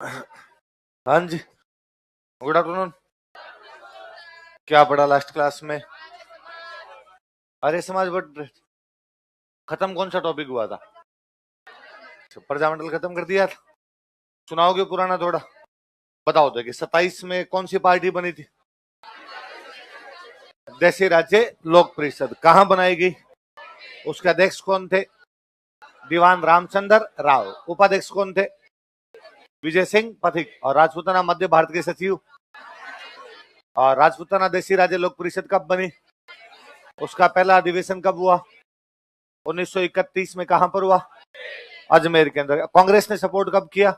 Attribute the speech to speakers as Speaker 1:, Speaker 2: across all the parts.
Speaker 1: हाँ जी, good afternoon. क्या पढ़ा लास्ट क्लास में? आर्य समाज, बट खत्म कौन सा टॉपिक हुआ था? प्रजामंडल खत्म कर दिया था। सुनाओगे पुराना थोड़ा? बताओ तो कि 27 में कौन सी पार्टी बनी थी? देशी राज्य लोक परिषद कहाँ बनाई गई? उसके अध्यक्ष कौन थे? दीवान रामचंद्र राव। उपाध्यक्ष कौन थे? विजय सिंह पथिक। और राजपूताना मध्य भारत के सचिव। और राजपूताना देशी राज्य लोक परिषद कब बनी? उसका पहला अधिवेशन कब हुआ? 1931 में। कहां पर हुआ? अजमेर के अंदर। कांग्रेस ने सपोर्ट कब किया?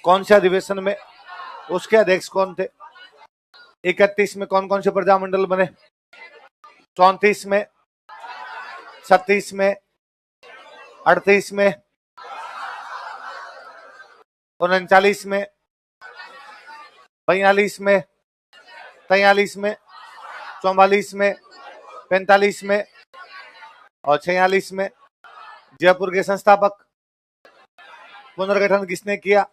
Speaker 1: कौन से अधिवेशन में? उसके अध्यक्ष कौन थे? 31 में कौन कौन से प्रजामंडल बने? 34 में, 36 में, 38 में, 39 में, 42 में, 43 में, 44 में, 45 में और 46 में। जयपुर के संस्थापक। पुनर्गठन किसने किया?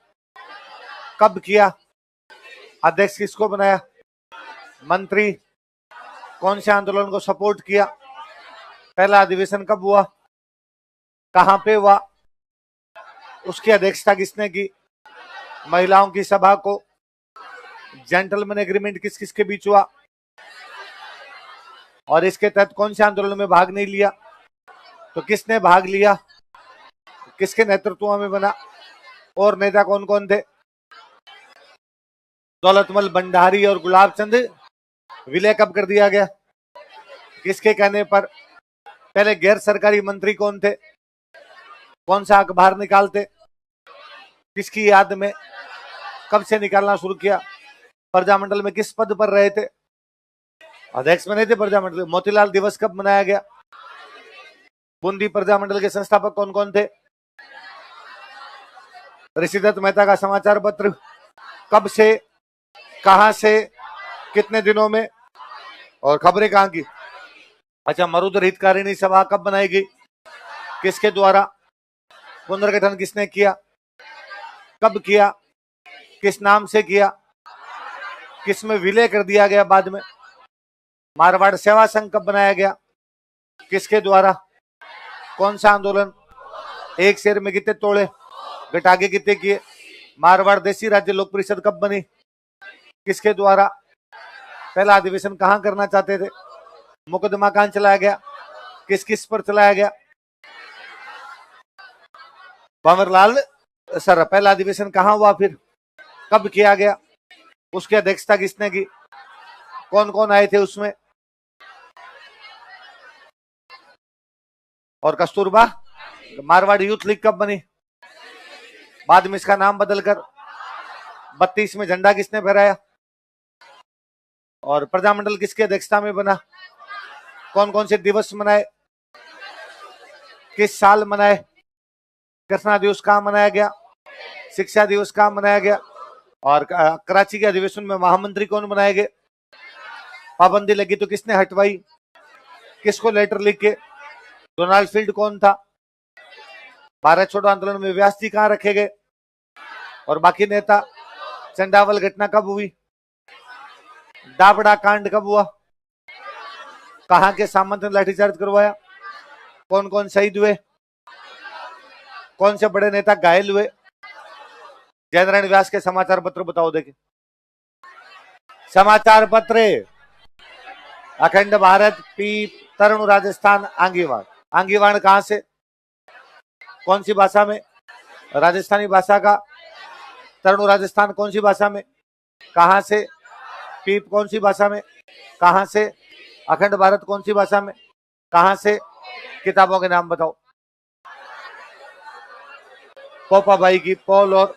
Speaker 1: कब किया? अध्यक्ष किसको बनाया? मंत्री। कौन से आंदोलन को सपोर्ट किया? पहला अधिवेशन कब हुआ? कहां पे हुआ? उसकी अध्यक्षता किसने की? महिलाओं की सभा को। जेंटलमैन एग्रीमेंट किस किस के बीच हुआ? और इसके तहत कौन से आंदोलन में भाग नहीं लिया? तो किसने भाग लिया? किसके नेतृत्व में बना? और नेता कौन कौन थे? दौलतमल भंडारी और गुलाब चंद। विलय कब कर दिया गया? किसके कहने पर? पहले गैर सरकारी मंत्री कौन थे? कौन सा अखबार निकालते? किसकी याद में? कब से निकालना शुरू किया? प्रजामंडल में किस पद पर रहे थे? अध्यक्ष बने थे प्रजामंडल। मोतीलाल दिवस कब मनाया गया? बूंदी प्रजामंडल के संस्थापक कौन कौन थे? ऋषिदत्त मेहता का समाचार पत्र कब से, कहां से, कितने दिनों में और खबरें कहां की? अच्छा, मरुधर हितकारिणी सभा कब बनाई गई? किसके द्वारा? पुनर्गठन किसने किया? कब किया? किस नाम से किया? किसमें विलय कर दिया गया बाद में? मारवाड़ सेवा संघ कब बनाया गया? किसके द्वारा? कौन सा आंदोलन? एक शेर में कितने तोड़े? घटाके कितने किए? मारवाड़ देशी राज्य लोक परिषद कब बनी? किसके द्वारा? पहला अधिवेशन कहां करना चाहते थे? मुकदमा कहां चलाया गया? किस किस पर चलाया गया? भंवरलाल सर। पहला अधिवेशन कहां हुआ, फिर कब किया गया? उसकी अध्यक्षता किसने की? कौन कौन आए थे उसमें? और कस्तूरबा। मारवाड़ यूथ लीग कब बनी? बाद में इसका नाम बदलकर 32 में झंडा किसने फहराया? और प्रजामंडल किसकी अध्यक्षता में बना? कौन कौन से दिवस मनाए? किस साल मनाए? कृष्णा दिवस कहां मनाया गया? शिक्षा दिवस कहां मनाया गया? और कराची के अधिवेशन में महामंत्री कौन बनाए गए? पाबंदी लगी तो किसने हटवाई? किसको लेटर लिख के? डोनाल्ड फील्ड कौन था? भारत छोड़ो आंदोलन में व्यास जी कहां रखे गए? और बाकी नेता? चंडावल घटना कब हुई? दाबड़ा कांड कब हुआ? कहां के सामंत ने लाठीचार्ज करवाया? कौन कौन शहीद हुए? कौन से बड़े नेता घायल हुए? जयनारायण व्यास के समाचार पत्र बताओ देखे। समाचार पत्र। अखंड भारत, पीप, तरुण राजस्थान, आंगीवाण। आंगीवाण कहां से? कौन सी भाषा में? राजस्थानी भाषा का। तरुण राजस्थान कौन सी भाषा में? कहां से? पीप कौन सी भाषा में? कहां से? अखंड भारत कौन सी भाषा में? कहां से? किताबों के नाम बताओ। पोपा भाई की पॉल और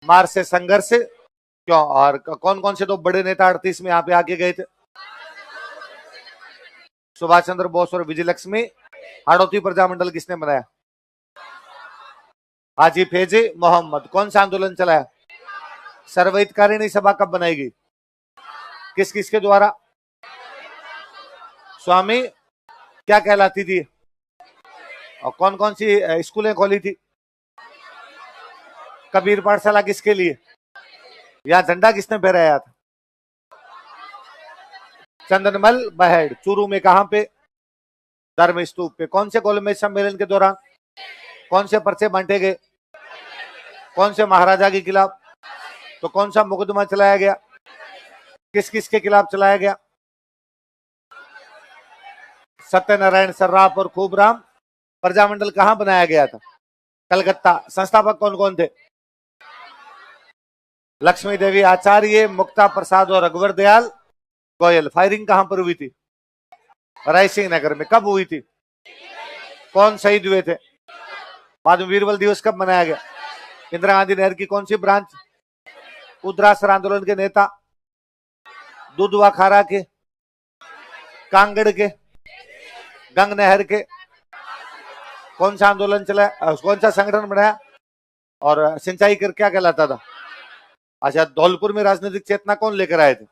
Speaker 1: मार से संघर्ष क्यों? और कौन कौन से दो बड़े नेता 38 में यहाँ पे आके गए थे? सुभाष चंद्र बोस और विजयलक्ष्मी। हाड़ौती प्रजामंडल किसने बनाया? हाजी फैजी मोहम्मद। कौन सा आंदोलन चलाया? सर्वहितकारिणी सभा कब बनाई गई? किस किसके द्वारा? स्वामी क्या कहलाती थी? और कौन कौन सी स्कूलें खोली थी? कबीर पाठशाला किसके लिए? यहाँ झंडा किसने फहराया था? चंदनमल बहेड़। चूरू में कहां पे? धर्म स्तूप पे। कौन से गोलमेज सम्मेलन के दौरान कौन से पर्चे बांटे गए? कौन से महाराजा के खिलाफ? तो कौन सा मुकदमा चलाया गया? किस किस के खिलाफ चलाया गया? सत्यनारायण सर्राफ और खूबराम। प्रजामंडल कहां बनाया गया था? कलकत्ता। संस्थापक कौन कौन थे? लक्ष्मी देवी आचार्य, मुक्ता प्रसाद और अकबर दयाल गोयल। फायरिंग कहां पर हुई थी? रायसिंह नगर में। कब हुई थी? कौन शहीद हुए थे? बाद में वीरबल दिवस कब मनाया गया? इंदिरा गांधी नहर की कौन सी ब्रांच? उद्रासर आंदोलन के नेता? दुधवा खारा के, कांगड़ के, गंग नहर के। कौन सा आंदोलन चला? कौन सा संगठन बनाया? और सिंचाई कर क्या कहलाता था? अच्छा, धौलपुर में राजनीतिक चेतना कौन लेकर आए थे?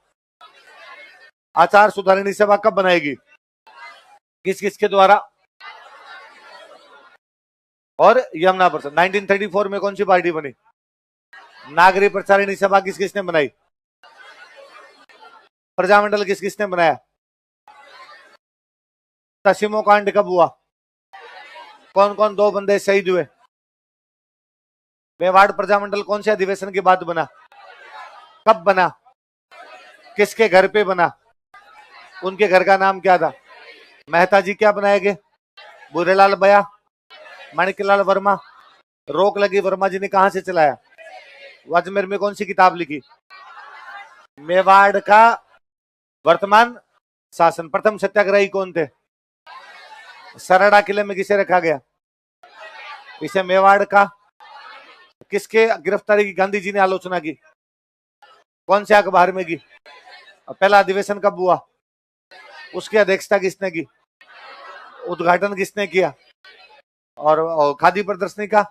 Speaker 1: आचार सुधारिणी सभा कब बनाएगी? किस किस के द्वारा? और यमुना प्रसाद। 1934 में कौन सी पार्टी बनी? नागरिक प्रचारिणी सभा किस किसने बनाई? प्रजामंडल किस किसने बनाया? तसिमो कांड कब हुआ? कौन कौन 2 बंदे शहीद हुए? मेवाड़ प्रजामंडल कौन से अधिवेशन के बाद बना? कब बना? किसके घर पे बना? उनके घर का नाम क्या था? मेहता जी क्या बनाए गए? बुरेलाल बया, माणिकलाल वर्मा। रोक लगी वर्मा जी ने कहां से चलाया? अजमेर में कौन सी किताब लिखी? मेवाड़ का वर्तमान शासन। प्रथम सत्याग्रही कौन थे? सरड़ा किले में किसे रखा गया? इसे मेवाड़ का। किसके गिरफ्तारी की गांधी जी ने आलोचना की? कौन से अखबार में की? पहला अधिवेशन कब हुआ? उसकी अध्यक्षता किसने की? उद्घाटन किसने किया? और खादी प्रदर्शनी का?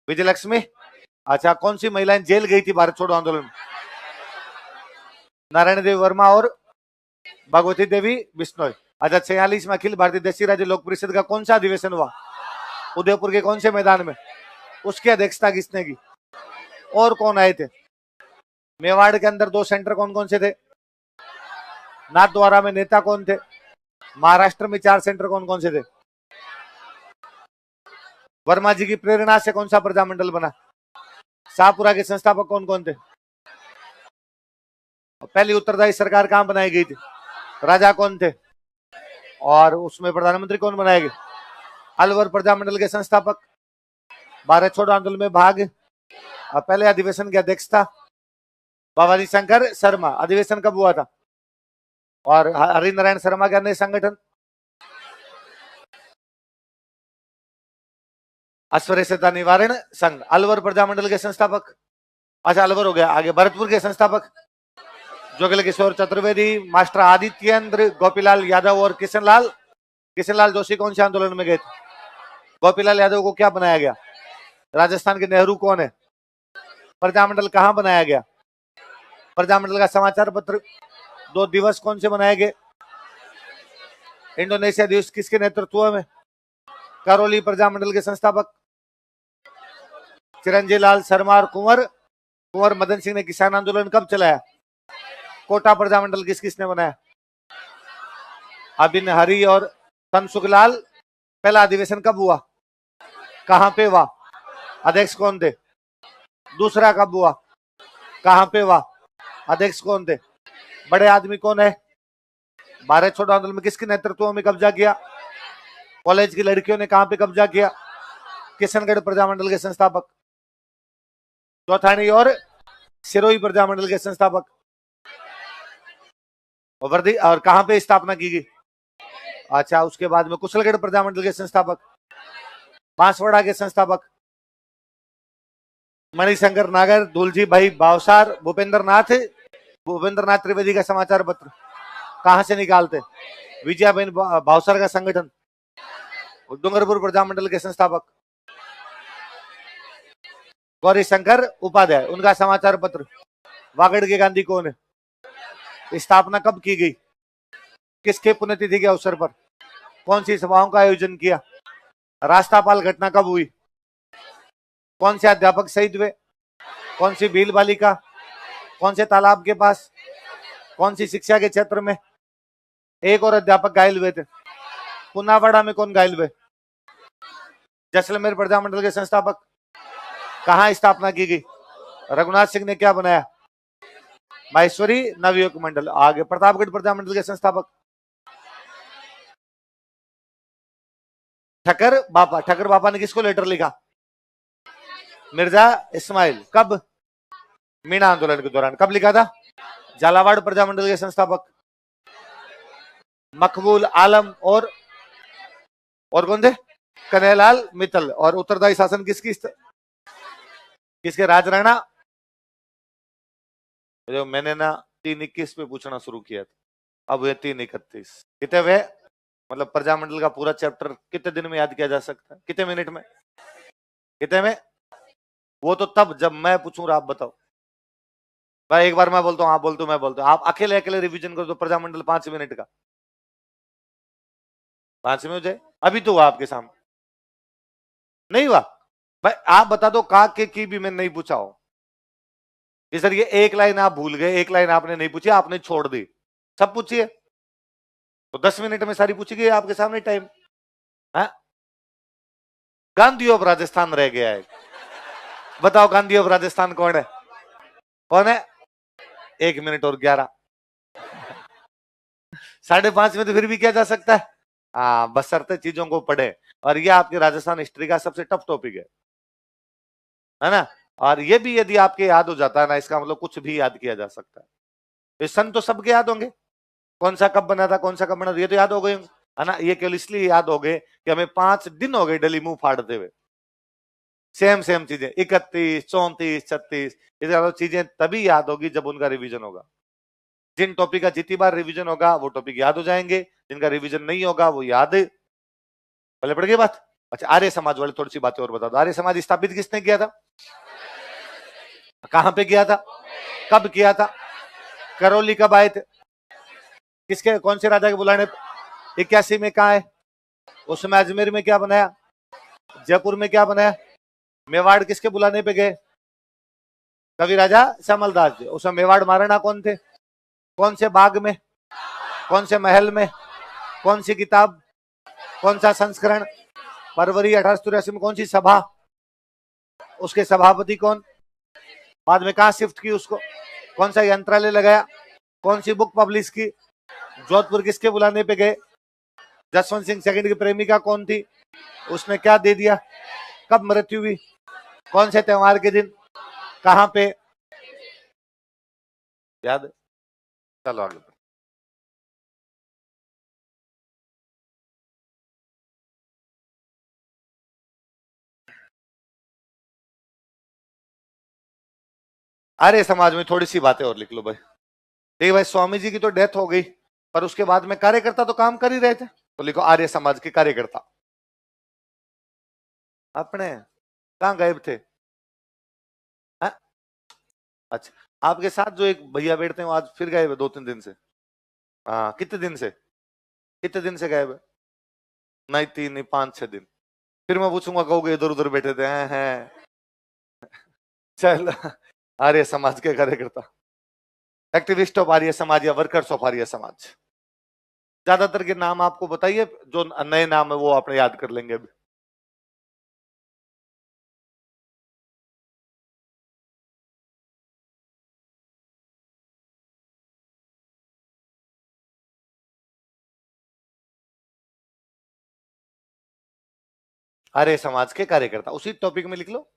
Speaker 1: विजयलक्ष्मी। अच्छा, कौन सी महिलाएं जेल गई थी भारत छोड़ो आंदोलन में? नारायण देवी वर्मा और भगवती देवी बिश्नोई। अच्छा, 46 में अखिल भारतीय देशी राज्य लोक परिषद का कौन सा अधिवेशन हुआ? उदयपुर के कौन से मैदान में? उसकी अध्यक्षता किसने की? और कौन आए थे? मेवाड़ के अंदर 2 सेंटर कौन कौन से थे? नाथद्वारा में नेता कौन थे? महाराष्ट्र में 4 सेंटर कौन कौन से थे? वर्मा जी की प्रेरणा से कौन सा प्रजामंडल बना? शाहपुरा के संस्थापक कौन कौन थे? पहली उत्तरदायी सरकार कहां बनाई गई थी? राजा कौन थे? और उसमें प्रधानमंत्री कौन बनाए गए? अलवर प्रजामंडल के संस्थापक। भारत छोड़ो आंदोलन में भाग। पहले अधिवेशन की अध्यक्षता बाबाजी शंकर शर्मा। अधिवेशन कब हुआ था? और हरिनारायण शर्मा के अन्य संगठन? अस्पृश्यता निवारण संघ। अलवर प्रजामंडल के संस्थापक। अच्छा, अलवर हो गया। आगे भरतपुर के संस्थापक जोगल किशोर चतुर्वेदी, मास्टर आदित्येंद्र, गोपीलाल यादव और किशनलाल जोशी कौन से आंदोलन में गए थे? गोपीलाल यादव को क्या बनाया गया? राजस्थान के नेहरू कौन है? प्रजामंडल कहां बनाया गया? प्रजामंडल का समाचार पत्र 2 दिवस कौन से मनाए गए? इंडोनेशिया दिवस किसके नेतृत्व में? करौली प्रजामंडल के संस्थापक चिरंजीव लाल शर्मा और कुंवर मदन सिंह ने किसान आंदोलन कब चलाया? कोटा प्रजामंडल किस किसने बनाया? अबिन हरि और तनसुखलाल। पहला अधिवेशन कब हुआ? कहां पे हुआ? अध्यक्ष कौन थे? दूसरा कब हुआ? कहां पे हुआ? अध्यक्ष कौन थे? बड़े आदमी कौन है? भारत छोड़ो आंदोलन में किसके नेतृत्व में कब्जा किया? कॉलेज की लड़कियों ने कहां पे कब्जा किया? किशनगढ़ प्रजामंडल के संस्थापक। चौथानी और सिरोही प्रजामंडल के संस्थापक। वर्दी और कहां पे स्थापना की गई? अच्छा, उसके बाद में कुशलगढ़ प्रजामंडल के संस्थापक। बांसवाड़ा के संस्थापक मणिशंकर नागर, धुलजी भाई भावसार, भूपेंद्र नाथ त्रिवेदी का समाचार पत्र कहां से निकालते? विजयाबेन भावसार का संगठन। डूंगरपुर प्रजामंडल के संस्थापक गौरी शंकर उपाध्याय, उनका समाचार पत्र। वागड़ के गांधी कौन है? स्थापना कब की गई? किसके पुण्यतिथि के अवसर पर? कौन सी सभाओं का आयोजन किया? राष्ट्रपाल घटना कब हुई? कौन से अध्यापक शहीद हुए? कौन सी भील बालिका? कौन से तालाब के पास? कौन सी शिक्षा के क्षेत्र में? एक और अध्यापक घायल हुए थे। पुनावाड़ा में कौन घायल हुए? जैसलमेर प्रजामंडल के संस्थापक। कहां स्थापना की गई? रघुनाथ सिंह ने क्या बनाया? माहेश्वरी नवयुवक मंडल। आगे प्रतापगढ़ प्रजामंडल के संस्थापक। ठक्कर बापा। ठक्कर बापा ने किसको लेटर लिखा? मिर्जा इस्माइल। कब? मीणा आंदोलन के दौरान। कब लिखा था? झालावाड़ प्रजामंडल के संस्थापक मकबूल आलम और कौन थे? कन्हैयालाल मित्तल। और उत्तरदायी शासन किसके? राजराणा। जो मैंने ना 321 पे पूछना शुरू किया था, अब ये 331 कितने वे? मतलब प्रजामंडल का पूरा चैप्टर कितने दिन में याद किया जा सकता है? कितने मिनट में? कितने में? वो तो तब जब मैं पूछूंगा, आप बताओ भाई। एक बार मैं बोलता हूँ, आप बोलते हो, मैं बोलता हूँ, आप अकेले अकेले रिवीजन करो तो प्रजामंडल 5 मिनट का 5 में हो जाए। अभी तो हुआ आपके सामने, नहीं हुआ भाई? आप बता दो का के की भी मैंने नहीं पूछा हो। सर ये एक लाइन आप भूल गए, एक लाइन आपने नहीं पूछी, आपने छोड़ दी। सब पूछिए तो 10 मिनट में सारी पूछी गई आपके सामने टाइम। गांधी ऑफ राजस्थान रह गया है। बताओ गांधी ऑफ राजस्थान कौन है? कौन है? 1 मिनट और 11। 5:30 में तो फिर भी किया जा सकता है। हाँ, बशर्ते चीजों को पढ़े। और ये आपके राजस्थान हिस्ट्री का सबसे टफ टॉपिक है ना? और ये भी यदि आपके याद हो जाता है ना, इसका मतलब कुछ भी याद किया जा सकता है। ये सन तो सबके याद होंगे, कौन सा कब बना था, कौन सा कब बना था, ये तो याद हो गए है ना? ये केवल इसलिए याद हो गए कि हमें 5 दिन हो गए डेली मुंह फाड़ते हुए सेम चीजें। 31, 34, 36 ये चीजें तभी याद होगी जब उनका रिवीजन होगा। जिन टॉपिक का जितनी बार रिवीजन होगा वो टॉपिक याद हो जाएंगे, जिनका रिवीजन नहीं होगा वो याद पहले पड़ गई बात। अच्छा, आर्य समाज वाले थोड़ी सी बातें और बता दो। आर्य समाज स्थापित किसने किया था? कहां पे किया था? कब किया था? करौली कब आए थे? किसके, कौन से राजा के बुलाने? 81 में कहा है? उस समय अजमेर में क्या बनाया? जयपुर में क्या बनाया? मेवाड़ किसके बुलाने पे गए? कवि राजा श्यामलदास जी। उस समय मेवाड़ महाराणा कौन थे? कौन से बाग में? कौन से महल में? कौन सी किताब? कौन सा संस्करण? फरवरी 1883 में कौन सी सभा? उसके सभापति कौन? बाद में कहा शिफ्ट की उसको? कौन सा यंत्रालय लगाया? कौन सी बुक पब्लिश की? जोधपुर किसके बुलाने पे गए? जसवंत सिंह सेकंड की प्रेमिका कौन थी? उसने क्या दे दिया? कब मृत्यु हुई? कौन से त्योहार के दिन? कहां पे? याद? चलो आगे। आर्य समाज में थोड़ी सी बातें और लिख लो भाई। ठीक भाई, स्वामी जी की तो डेथ हो गई, पर उसके बाद में कार्यकर्ता तो काम कर ही रहे थे, तो लिखो आर्य समाज के कार्यकर्ता। अपने कहां गायब थे? हा? अच्छा, आपके साथ जो एक भैया बैठते हैं वो आज फिर गायब है 2-3 दिन से। हाँ, कितने दिन से? कितने दिन से गायब है? नहीं 3 नहीं 5-6 दिन। फिर मैं पूछूंगा, कहोगे इधर उधर बैठे थे? हैं। चल, आर्य समाज के कार्यकर्ता, एक्टिविस्ट ऑफ आर्य समाज या वर्कर्स ऑफ आर्य समाज। ज्यादातर के नाम आपको बताइए, जो नए नाम है वो आपने याद कर लेंगे अभी। आर्य समाज के कार्यकर्ता उसी टॉपिक में लिख लो।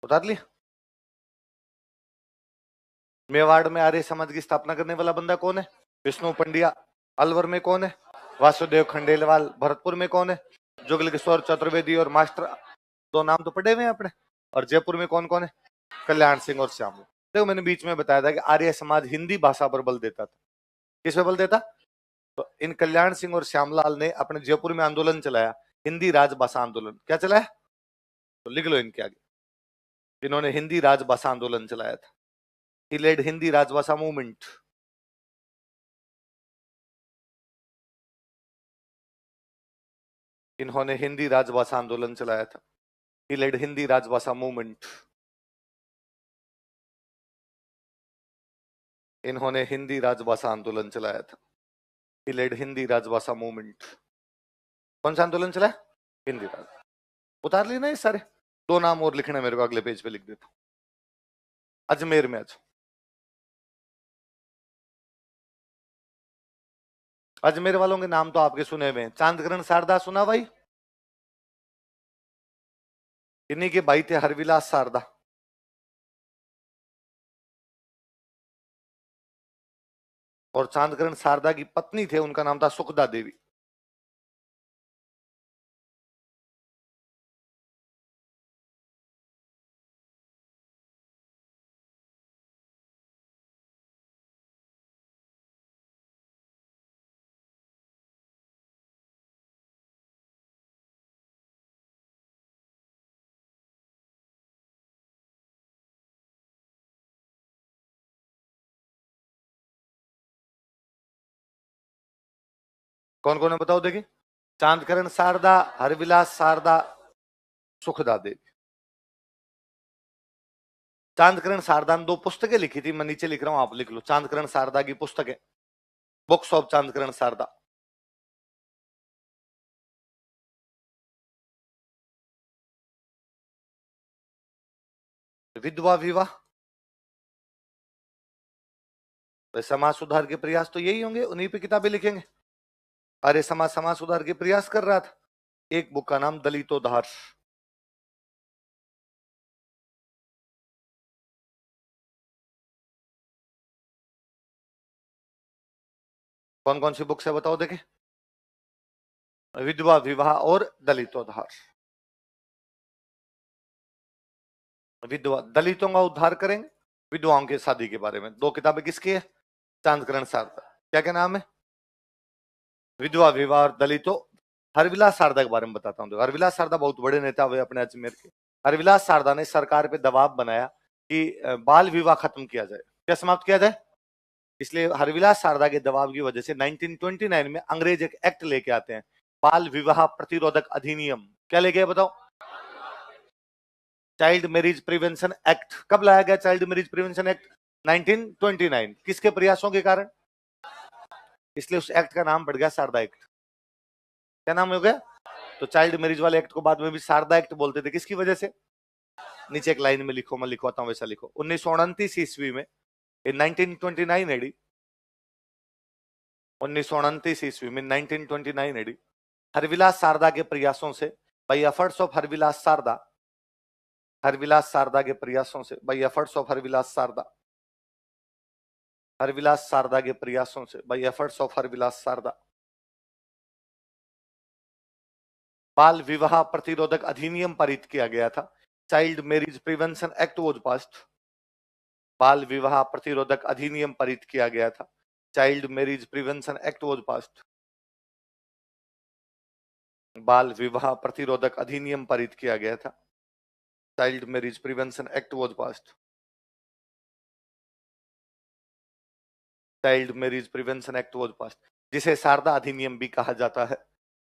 Speaker 1: उतार लिया। मेवाड़ में आर्य समाज की स्थापना करने वाला बंदा कौन है? विष्णु पंडिया। अलवर में कौन है? वासुदेव खंडेलवाल। भरतपुर में कौन है? जुगल किशोर चतुर्वेदी और मास्टर। दो नाम तो पढ़े हुए हैं अपने। और जयपुर में कौन कौन है? कल्याण सिंह और श्याम। देखो मैंने बीच में बताया था कि आर्य समाज हिंदी भाषा पर बल देता था। किस पे बल देता? तो इन कल्याण सिंह और श्यामलाल ने अपने जयपुर में आंदोलन चलाया, हिंदी राजभाषा आंदोलन। क्या चलाया? तो लिख लो इनके आगे, इन्होंने हिंदी राजभाषा आंदोलन चलाया था। ही लेड हिंदी राजभाषा मूवमेंट। इन्होंने हिंदी राजभाषा आंदोलन चलाया था। ही लेड हिंदी राजभाषा मूवमेंट। इन्होंने हिंदी राजभाषा आंदोलन चलाया था। ही लेड हिंदी राजभाषा मूवमेंट। कौन सा आंदोलन चलाया? हिंदी राज। उतार ली ना ये सारे। दो नाम और लिखने मेरे को, अगले पेज पे लिख देता हूं। अजमेर में आज, अजमेर वालों के नाम तो आपके सुने हुए हैं। चांदकरण शारदा सुना भाई? इन्हीं के भाई थे हरविलास शारदा। और चांदकरण शारदा की पत्नी थे, उनका नाम था सुखदा देवी। कौन कौन है बताओ देखिए? चांदकरण शारदा, हरविलास शारदा, सुखदा देवी। चांदकरण शारदा ने दो पुस्तकें लिखी थी, मैं नीचे लिख रहा हूं, आप लिख लो। चांदकरण शारदा की पुस्तकें, बुक्स ऑफ चांदकरण शारदा। विधवा विवाह, समाज सुधार के प्रयास तो यही होंगे, उन्हीं पे किताबें लिखेंगे। अरे समाज समाज सुधार के प्रयास कर रहा था। एक बुक का नाम दलितोद्धार। कौन कौन सी बुक्स है बताओ देखे? विधवा विवाह और दलितोद्धार। विधवा, दलितों का उद्धार करेंगे, विधवाओं की शादी के बारे में। दो किताबें किसकी है? चांदकरण शारदा। क्या क्या नाम है? विधवा विवाह और दलितों। हरविलास शारदा के बारे में बताता हूँ। हरविलास शारदा बहुत बड़े नेता हुए अपने अजमेर के। हरविलास शारदा ने सरकार पे दबाव बनाया कि बाल विवाह खत्म किया जाए। क्या समाप्त किया जाए? इसलिए हरविलास शारदा के दबाव की वजह से 1929 में अंग्रेज एक एक्ट लेके आते हैं, बाल विवाह प्रतिरोधक अधिनियम। क्या लेके आए बताओ? Child marriage prevention act. कब लाया गया चाइल्ड मैरिज प्रिवेंशन एक्ट? 1929। किसके प्रयासों के कारण? इसलिए उस एक्ट का नाम पड़ गया शारदा एक्ट। क्या नाम हो गया? तो चाइल्ड मैरिज वाले एक्ट को बाद में भी शारदा एक्ट बोलते थे। किसकी वजह से? नीचे एक लाइन में लिखो, मैं लिखवाता हूं वैसा लिखो। 1929 ईस्वी में, इन 1929 एडी, 1929 ईस्वी में, 1929 एडी, हरविलास शारदा के प्रयासों से, by efforts of Harbilas Sharda, Harbilas Sharda के प्रयासों से, by efforts of Harbilas Sharda, Harbilas Sharda के प्रयासों से, by efforts of Harbilas Sharda, बाल विवाह प्रतिरोधक अधिनियम पारित किया गया था। Child marriage prevention act was passed. बाल विवाह प्रतिरोधक अधिनियम पारित किया गया था। Child marriage prevention act was passed. बाल विवाह प्रतिरोधक अधिनियम पारित किया गया था। Child marriage prevention act was passed. Child marriage prevention act was passed, जिसे शारदा अधिनियम भी कहा जाता है,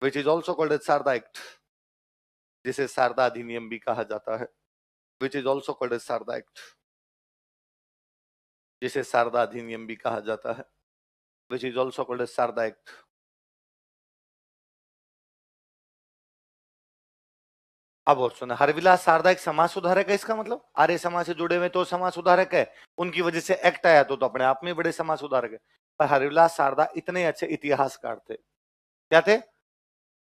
Speaker 1: which is also called as Sharda act. जिसे शारदा अधिनियम भी कहा जाता है, which is also called as Sharda act. जिसे शारदा अधिनियम भी कहा जाता है, which is also called as Sharda act. अब और सुना, हरविलास शारदा एक समाज सुधारक है। इसका मतलब आर्य समाज से जुड़े हुए तो समाज सुधारक है, उनकी वजह से एक्ट आया तो अपने आप में बड़े समाज सुधारक है। पर हरविलास शारदा इतने अच्छे इतिहासकार थे। क्या थे?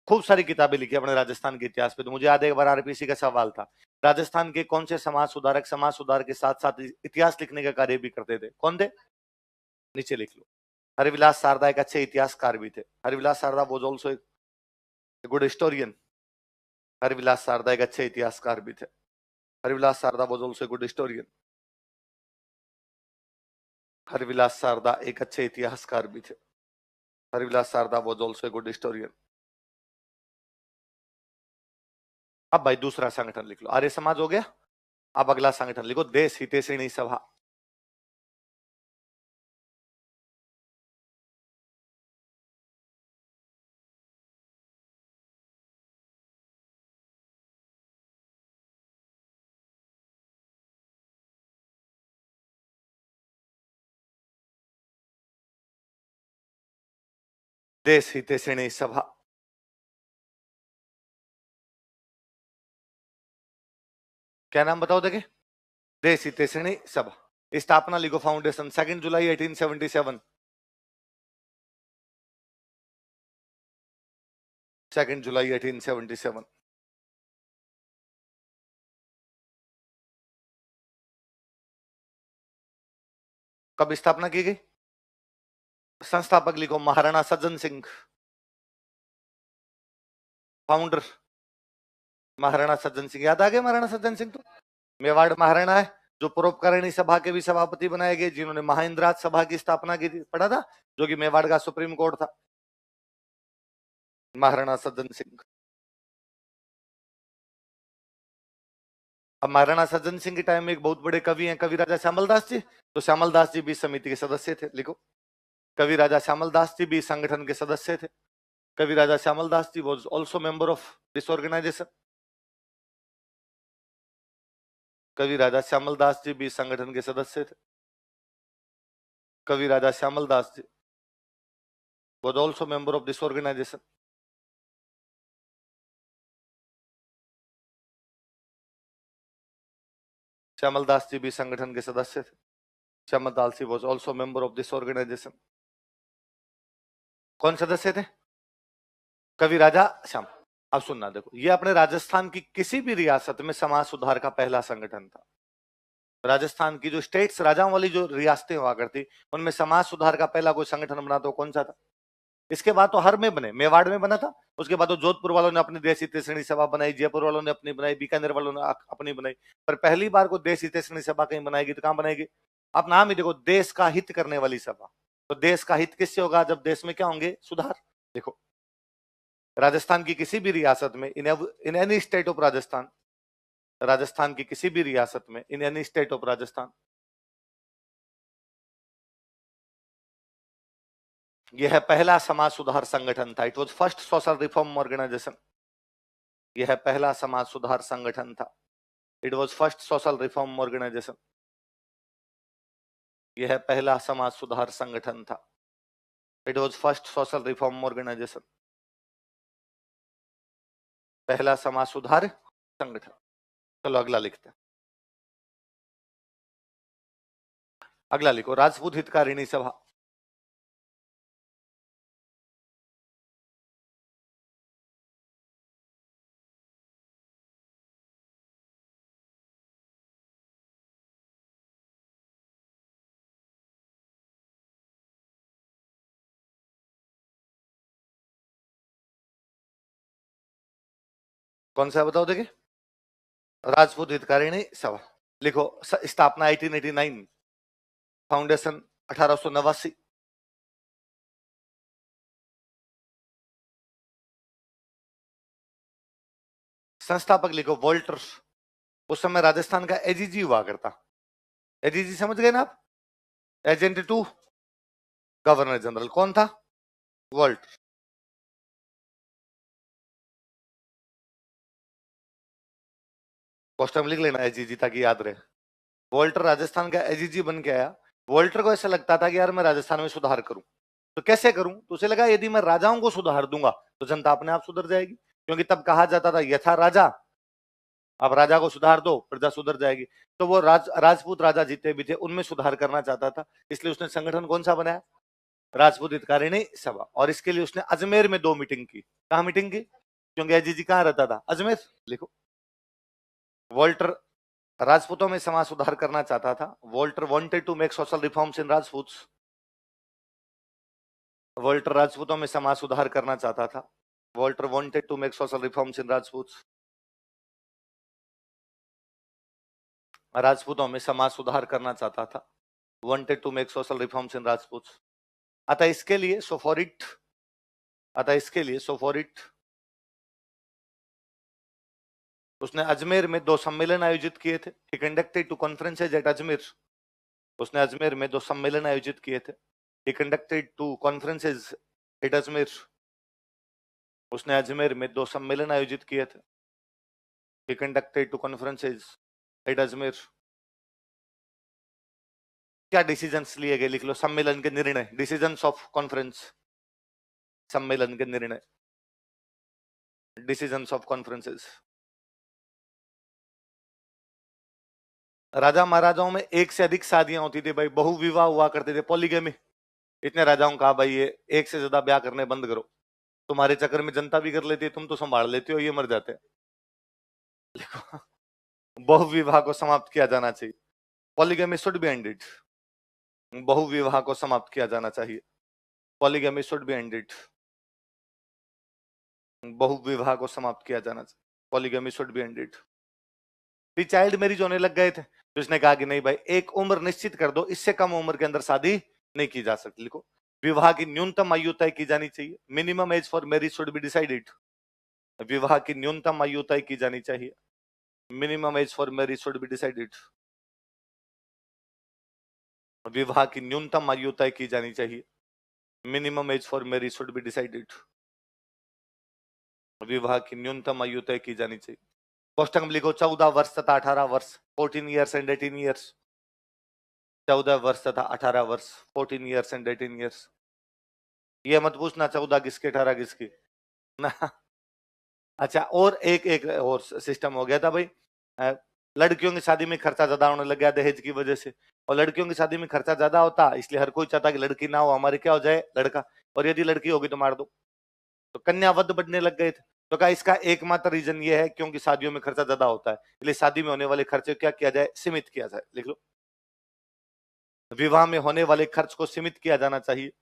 Speaker 1: खूब सारी किताबें लिखी अपने राजस्थान के इतिहास पे। तो मुझे याद है एक बार आरपीसी का सवाल था, राजस्थान के कौन से समाज सुधारक समाज सुधार के साथ साथ इतिहास लिखने का कार्य भी करते थे? कौन थे? नीचे लिख लो। हरिविलास शारदा एक अच्छे इतिहासकार भी थे। Haribilas Sharda was also a good historian. Haribilas Sharda एक अच्छे इतिहासकार भी थे। Haribilas Sharda was also a good historian. Haribilas Sharda एक अच्छे इतिहासकार भी थे। Haribilas Sharda was also a good historian. अब भाई दूसरा संगठन लिख लो, आर्य समाज हो गया। अब अगला संगठन लिखो, देश हितैषिणी सभा। देश हितैषिणी सभा। क्या नाम बताओ देखे? देश हितैषिणी सभा। स्थापना लिखो, फाउंडेशन 2 जुलाई 1877। 2 जुलाई 1877। कब स्थापना की गई? संस्थापक लिखो महाराणा सज्जन सिंह। फाउंडर महाराणा सज्जन सिंह। याद आ गया महाराणा सज्जन सिंह? तो मेवाड़ महाराणा है जो परोपकारिणी सभा के भी सभापति बनाए गए, जिन्होंने महाइंद्राज सभा की स्थापना की थी, पढ़ा था, जो कि मेवाड़ का सुप्रीम कोर्ट था। महाराणा सज्जन सिंह। अब महाराणा सज्जन सिंह के टाइम में एक बहुत बड़े कवि हैं, कवि राजा श्यामल दास जी। तो श्यामल दास जी भी समिति के सदस्य थे। लिखो, कवि राजा श्यामल दास जी भी संगठन के सदस्य थे। Kavi Raja Shyamal Das ji was also member of this organization. Kavi Raja Shyamal Das ji भी संगठन के सदस्य थे। Kavi Raja Shyamal Das ji was also member of this organization. Shyamal Das ji भी संगठन के सदस्य थे। Shyamal Das ji was also member of this organization. कौन सदस्य थे? कवि राजा श्याम। अब सुनना, देखो, ये अपने राजस्थान की किसी भी रियासत में समाज सुधार का पहला संगठन था। राजस्थान की जो स्टेट्स, राजाओं वाली जो रियासतें हुआ करती, उनमें समाज सुधार का पहला कोई संगठन बना तो कौन सा था? इसके बाद तो हर में बने, मेवाड़ में बना था, उसके बाद तो जोधपुर वालों ने अपनी देश हितैषिणी सभा बनाई, जयपुर वालों ने अपनी बनाई, बीकानेर वालों ने अपनी बनाई, पर पहली बार को देश हितैषिणी सभा कहीं बनाएगी तो कहां बनाएगी? आप नाम ही देखो, देश का हित करने वाली सभा। तो देश का हित किससे होगा? जब देश में क्या होंगे? सुधार। देखो, राजस्थान की किसी भी रियासत में, in any state of Rajasthan, Rajasthan की किसी भी रियासत में, in any state of Rajasthan, यह पहला समाज सुधार संगठन था। It was first social reform organisation. यह पहला समाज सुधार संगठन था। It was first social reform organisation. यह पहला समाज सुधार संगठन था। It was first social reform organisation. पहला समाज सुधार संगठन। चलो अगला लिखते हैं। अगला लिखो, राजपूत हितकारिणी सभा। कौन सा बताओ देखिए? राजपूत हितकारिणी सभा। लिखो, स्थापना 1889, फाउंडेशन 1889। संस्थापक लिखो वोल्टर। उस समय राजस्थान का एजीजी हुआ करता। एजीजी समझ गए ना आप? Agent to governor general. कौन था? वोल्टर। पोस्टर में लिख लेना एजीजी ताकि याद रहे। वोल्टर राजस्थान का एजीजी बन के आया। वोल्टर को ऐसा लगता था कि यार मैं राजस्थान में सुधार करूं, तो कैसे करूं? तो उसे लगा यदि मैं राजाओं को सुधार दूंगा तो जनता अपने आप सुधर जाएगी, क्योंकि तब कहा जाता था यथा राजा, अब राजा को सुधार दो प्रजा सुधर जाएगी। तो वो राजपूत राजा जितने भी थे उनमें सुधार करना चाहता था, इसलिए उसने संगठन कौन सा बनाया? राजपूत हितकारिणी सभा। और इसके लिए उसने अजमेर में 2 मीटिंग की। कहाँ मीटिंग की? क्योंकि अजीत जी कहाँ रहता था? अजमेर। लिखो, वॉल्टर राजपूतों में समाज सुधार करना चाहता था। Walter wanted to make social reforms in Rajputs. Walter राजपूतों में समाज सुधार करना चाहता था। Walter wanted to make social reforms in Rajputs. राजपूतों में समाज सुधार करना चाहता था। Wanted to make social reforms in Rajputs. अतः इसके लिए सोफोरिट, अतः इसके लिए सोफोरिट उसने अजमेर में 2 सम्मेलन आयोजित किए थे। He conducted 2 conferences at Ajmer. उसने अजमेर में 2 सम्मेलन आयोजित किए थे। He conducted 2 conferences at Ajmer. उसने अजमेर में 2 सम्मेलन आयोजित किए थे। He conducted 2 conferences at Ajmer. क्या डिसीजंस लिए गए? लिख लो, सम्मेलन के निर्णय, डिसीजंस ऑफ कॉन्फ्रेंस, सम्मेलन के निर्णय, डिसीजंस ऑफ कॉन्फ्रेंसेस। राजा महाराजाओं में एक से अधिक शादियां होती थी भाई, बहु विवाह हुआ करते थे, पॉलीगैमी। इतने राजाओं कहा भाई ये एक से ज्यादा ब्याह करने बंद करो, तुम्हारे चक्कर में जनता भी कर लेती है, तुम तो संभाल लेते हो, ये मर जाते हैं। बहु विवाह को समाप्त किया जाना चाहिए। Polygamy should be ended. बहु विवाह को समाप्त किया जाना चाहिए। Polygamy should be ended. बहु विवाह को समाप्त किया जाना चाहिए। Polygamy should be ended. फिर चाइल्ड मैरिज होने लग गए थे, तो इसने कहा कि नहीं भाई, एक उम्र निश्चित कर दो, इससे कम उम्र के अंदर शादी नहीं की जा सकती। लिखो, विवाह की न्यूनतम आयु तय की जानी चाहिए। Minimum age for marriage should be decided. विवाह की न्यूनतम आयु तय की जानी चाहिए। Minimum age for marriage should be decided. विवाह की न्यूनतम आयु तय की जानी चाहिए। Minimum age for marriage should be decided. विवाह की न्यूनतम आयु तय की जानी चाहिए। कोष्टक में लिखो 14 वर्ष तथा 18 वर्ष, 14 ईयर्स एंड 18 ईयर्स। 14 वर्ष तथा 18 वर्ष, 14 ईयर्स एंड 18 ईयर्स। ये मत पूछना 14 किसके 18 किसकी ना। अच्छा, और एक और सिस्टम हो गया था भाई, लड़कियों की शादी में खर्चा ज्यादा होने लग गया दहेज की वजह से। और लड़कियों की शादी में खर्चा ज्यादा होता, इसलिए हर कोई चाहता कि लड़की ना हो, हमारी क्या हो जाए, लड़का। और यदि लड़की होगी तो मार दो। तो कन्यावध बढ़ने लग गए थे। तो कहा इसका एकमात्र रीजन ये है क्योंकि शादियों में खर्चा ज्यादा होता है, इसलिए शादी में होने वाले खर्चे क्या किया जाए, सीमित किया जाए। लिख लो, विवाह में होने वाले खर्च को सीमित किया जाना चाहिए।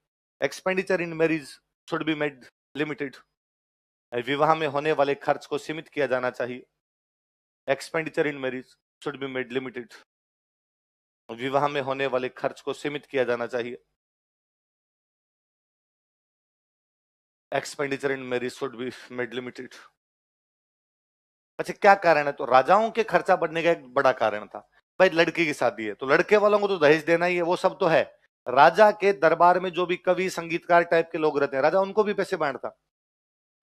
Speaker 1: Expenditure in marriage should be made limited. विवाह में होने वाले खर्च को सीमित किया जाना चाहिए। Expenditure in marriage should be made limited. विवाह में होने वाले खर्च को सीमित किया जाना चाहिए। Expenditure in marriage should be made limited. अच्छा, क्या कारण है? तो राजाओं के खर्चा बढ़ने का एक बड़ा कारण था भाई, लड़की की शादी है तो लड़के वालों को तो दहेज देना ही है, वो सब तो है। राजा के दरबार में जो भी कवि संगीतकार टाइप के लोग रहते हैं, राजा उनको भी पैसे बांटता।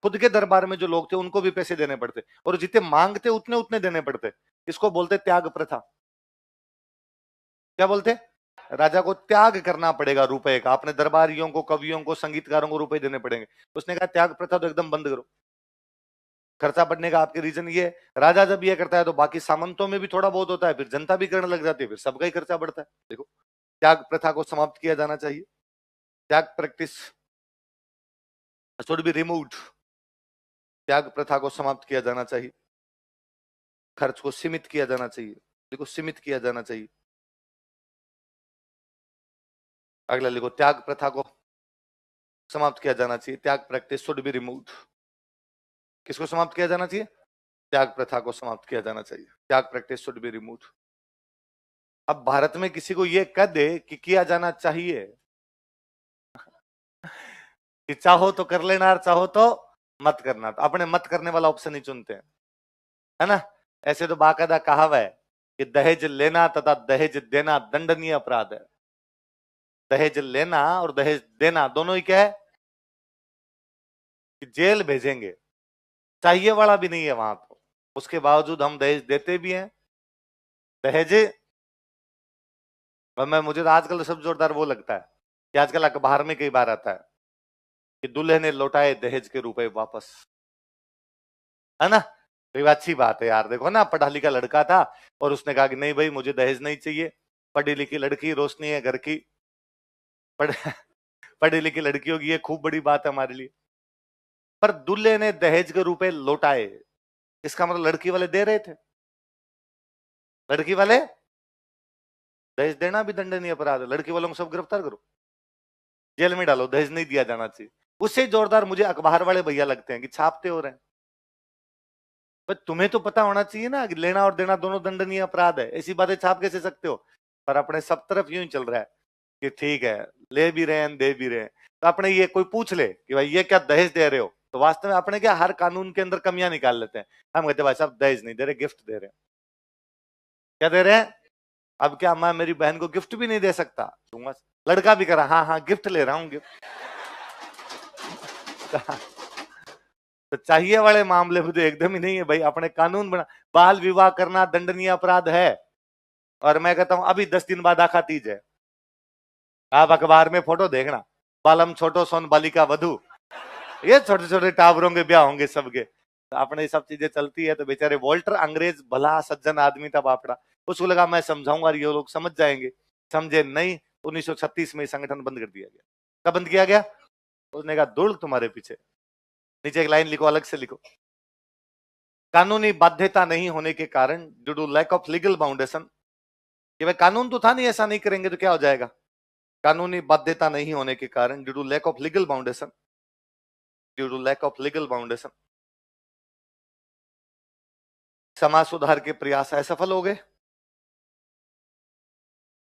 Speaker 1: खुद के दरबार में जो लोग थे उनको भी पैसे देने पड़ते, और जितने मांगते उतने उतने देने पड़ते। इसको बोलते त्याग प्रथा। क्या बोलते? राजा को त्याग करना पड़ेगा रुपए का, अपने दरबारियों को, कवियों को, संगीतकारों को रुपए देने पड़ेंगे। उसने कहा त्याग प्रथा तो एकदम बंद करो। खर्चा बढ़ने का आपके रीजन ये है, राजा जब ये करता है तो बाकी सामंतों में भी थोड़ा बहुत होता है, फिर जनता भी करने लग जाती है, फिर सबका ही खर्चा बढ़ता है। देखो, त्याग प्रथा को समाप्त किया जाना चाहिए। त्याग प्रैक्टिस शुड बी रिमूव्ड। त्याग प्रथा को समाप्त किया जाना चाहिए। खर्च को सीमित किया जाना चाहिए। देखो, सीमित किया जाना चाहिए। अगला लिखो, त्याग प्रथा को समाप्त किया जाना चाहिए। त्याग प्रैक्टिस शुड बी रिमूव्ड। किसको समाप्त किया जाना चाहिए? त्याग प्रथा को समाप्त किया जाना चाहिए। त्याग प्रैक्टिस शुड बी रिमूव्ड। अब भारत में किसी को यह कह दे कि किया जाना चाहिए, कि चाहो तो कर लेना और चाहो तो मत करना, तो अपने मत करने वाला ऑप्शन ही चुनते हैं, है ना। ऐसे तो बाकायदा कहावत है कि दहेज लेना तथा दहेज देना दंडनीय अपराध है। दहेज लेना और दहेज देना दोनों ही क्या है, कि जेल भेजेंगे। चाहिए वाला भी नहीं है वहां, तो उसके बावजूद हम दहेज देते भी हैं। दहेज, और मैं मुझे तो आजकल तो सब जोरदार वो लगता है कि आजकल अखबार में कई बार आता है कि दूल्हे ने लौटाए दहेज के रुपए वापस, है ना। तो ये अच्छी बात है यार। देखो ना, पढ़ा लिखा लड़का था और उसने कहा कि नहीं भाई मुझे दहेज नहीं चाहिए। पढ़ी लिखी लड़की रोशनी है घर की, पढ़ पढ़ी लिखी लड़कियों की ये खूब बड़ी बात है हमारे लिए। पर दूल्हे ने दहेज के रुपए लौटाए, इसका मतलब लड़की वाले दे रहे थे। लड़की वाले, दहेज देना भी दंडनीय अपराध है, लड़की वालों को सब गिरफ्तार करो, जेल में डालो, दहेज नहीं दिया जाना चाहिए। उससे जोरदार मुझे अखबार वाले भैया लगते हैं कि छापते हो रहे हैं। पर तुम्हें तो पता होना चाहिए ना कि लेना और देना दोनों दंडनीय अपराध है, ऐसी बातें छाप कैसे सकते हो। पर अपने सब तरफ यूं ही चल रहा है कि ठीक है, ले भी रहे हैं, दे भी रहे हैं। तो अपने ये कोई पूछ ले कि भाई ये क्या दहेज दे रहे हो, तो वास्तव में अपने क्या हर कानून के अंदर कमियां निकाल लेते हैं। हम कहते हैं भाई साहब दहेज नहीं दे रहे, गिफ्ट दे रहे हैं। क्या दे रहे हैं? अब क्या मैं मेरी बहन को गिफ्ट भी नहीं दे सकता? दूंगा। लड़का भी करा, हाँ हाँ गिफ्ट ले रहा हूँ, गिफ्ट। तो चाहिए वाले मामले में तो एकदम ही नहीं है भाई, अपने कानून बना। बाल विवाह करना दंडनीय अपराध है, और मैं कहता हूं अभी 10 दिन बाद आखा तीज है, आप अखबार में फोटो देखना, बालम छोटो सोन बालिका वधु, ये छोटे छोटे टावरों के ब्याह होंगे सबके। तो अपने ये सब चीजें चलती है। तो बेचारे वॉल्टर अंग्रेज भला सज्जन आदमी था बापड़ा, उसको लगा मैं समझाऊंगा ये लोग समझ जाएंगे, समझे नहीं। 1936 में संगठन बंद कर दिया गया। कब बंद किया गया? उसने कहा धूल तुम्हारे पीछे। नीचे एक लाइन लिखो, अलग से लिखो, कानूनी बाध्यता नहीं होने के कारण, due to lack of legal foundation, कि भाई कानून तो था नहीं, ऐसा नहीं करेंगे तो क्या हो जाएगा। कानूनी बाध्यता नहीं होने के कारण, due to lack of legal foundation, due to lack of legal foundation, समाज सुधार के प्रयास असफल हो गए।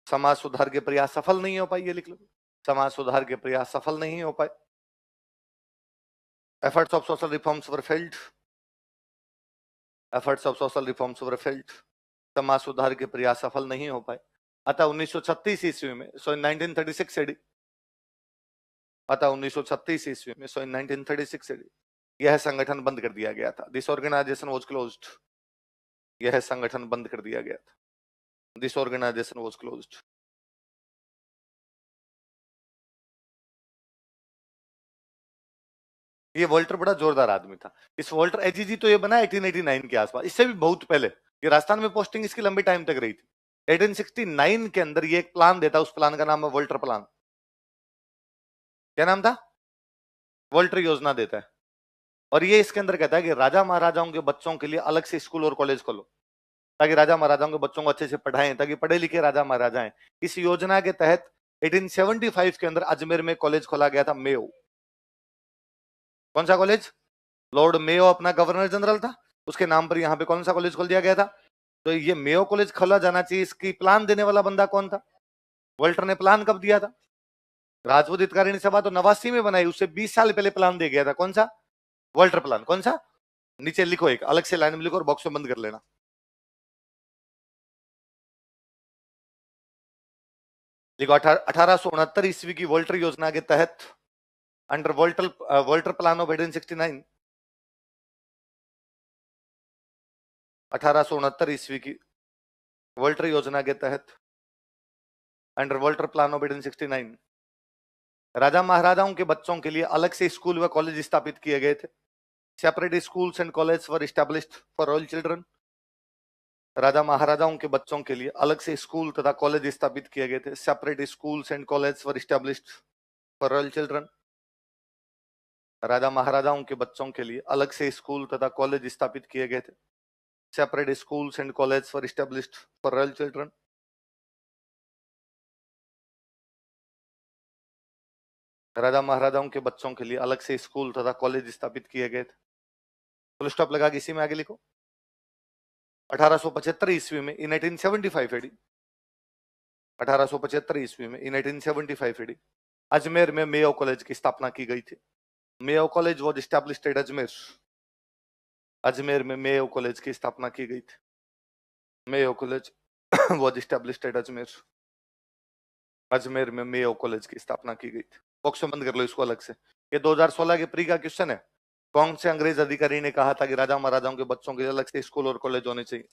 Speaker 1: समाज सुधार के प्रयास सफल नहीं हो पाए, ये लिख लो, समाज सुधार के प्रयास सफल नहीं हो पाए। Efforts of social reforms were failed, efforts of social reforms were failed, समाज सुधार के प्रयास सफल नहीं हो पाए। अतः 1936 ईस्वी में, सो इन 1936 एडी, अतः 1936 ईस्वी में, सो इन 1936 एडी, यह संगठन बंद कर दिया गया था। दिस ऑर्गेनाइजेशन वाज क्लोज्ड, यह संगठन बंद कर दिया गया था। This organisation was closed. ये वोल्टर बड़ा जोरदार आदमी था। इस वोल्टर एजीजी तो ये बना 1889 के आसपास, इससे भी बहुत पहले। ये राजस्थान में पोस्टिंग इसकी लंबी टाइम तक रही थी। 1869 के अंदर ये एक प्लान देता, उस प्लान का नाम है वोल्टर प्लान। क्या नाम था? वोल्टर योजना देता है। और ये इसके अंदर कहता है कि राजा महाराजाओं के बच्चों के लिए अलग से स्कूल और कॉलेज खोलो, ताकि राजा महाराजाओं के बच्चों को अच्छे से पढ़ाएं, ताकि पढ़े लिखे राजा महाराजा हैं। इस योजना के तहत 1875 के अंदर अजमेर में कॉलेज खोला गया था, मेयो। कौन सा कॉलेज? लॉर्ड मेयो अपना गवर्नर जनरल था, उसके नाम पर यहाँ पे कौन सा कॉलेज खोल दिया गया था? तो ये मेयो कॉलेज खोला जाना चाहिए, इसकी प्लान देने वाला बंदा कौन था? वोल्टर ने प्लान कब दिया था? राजपूत हितकारिणी सभा तो 89 में बनाई, उससे 20 साल पहले प्लान दे गया था। कौन सा? Walter plan. कौन सा? नीचे लिखो, एक अलग से लाइन में लिखो और बॉक्स में बंद कर लेना। लिखो 1869 ईस्वी की वोल्टर योजना के तहत, अंडर वोल्टर प्लान ऑफ 1869, 1869 ईस्वी की वोल्टर योजना के तहत, अंडर वोल्टर प्लान ऑफ 1869, राजा महाराजाओं के बच्चों के लिए अलग से स्कूल व कॉलेज स्थापित किए गए थे। Separate schools and college were established for all children. राजा महाराजाओं के बच्चों के लिए अलग से स्कूल तथा कॉलेज स्थापित किए गए थे। Separate schools and college were established for all children. राजा महाराजाओं के बच्चों के लिए अलग से स्कूल तथा कॉलेज स्थापित किए गए थे। Separate schools and college were established for all children. राजा महाराजाओं के बच्चों के लिए अलग से स्कूल तथा कॉलेज स्थापित किए गए थे। फुल स्टॉप लगा के इसी में आगे लिखो। 1875 ईस्वी में, इन 1875 एडी, 1875 ईस्वी में, इन 1875 एडी, अजमेर में मेयो कॉलेज की स्थापना की गई थी। Mayo college was established eight Ajmer. Ajmer में मेयो कॉलेज की स्थापना की गई थी। Mayo college was established eight Ajmer. Ajmer में मेयो कॉलेज की स्थापना की गई थी। बॉक्स में बंद कर लो इसको अलग से। ये 2016 के प्री का क्वेश्चन है। कौन से अंग्रेज अधिकारी ने कहा था कि राजा महाराजाओं के बच्चों के लिए अलग से स्कूल और कॉलेज होने चाहिए?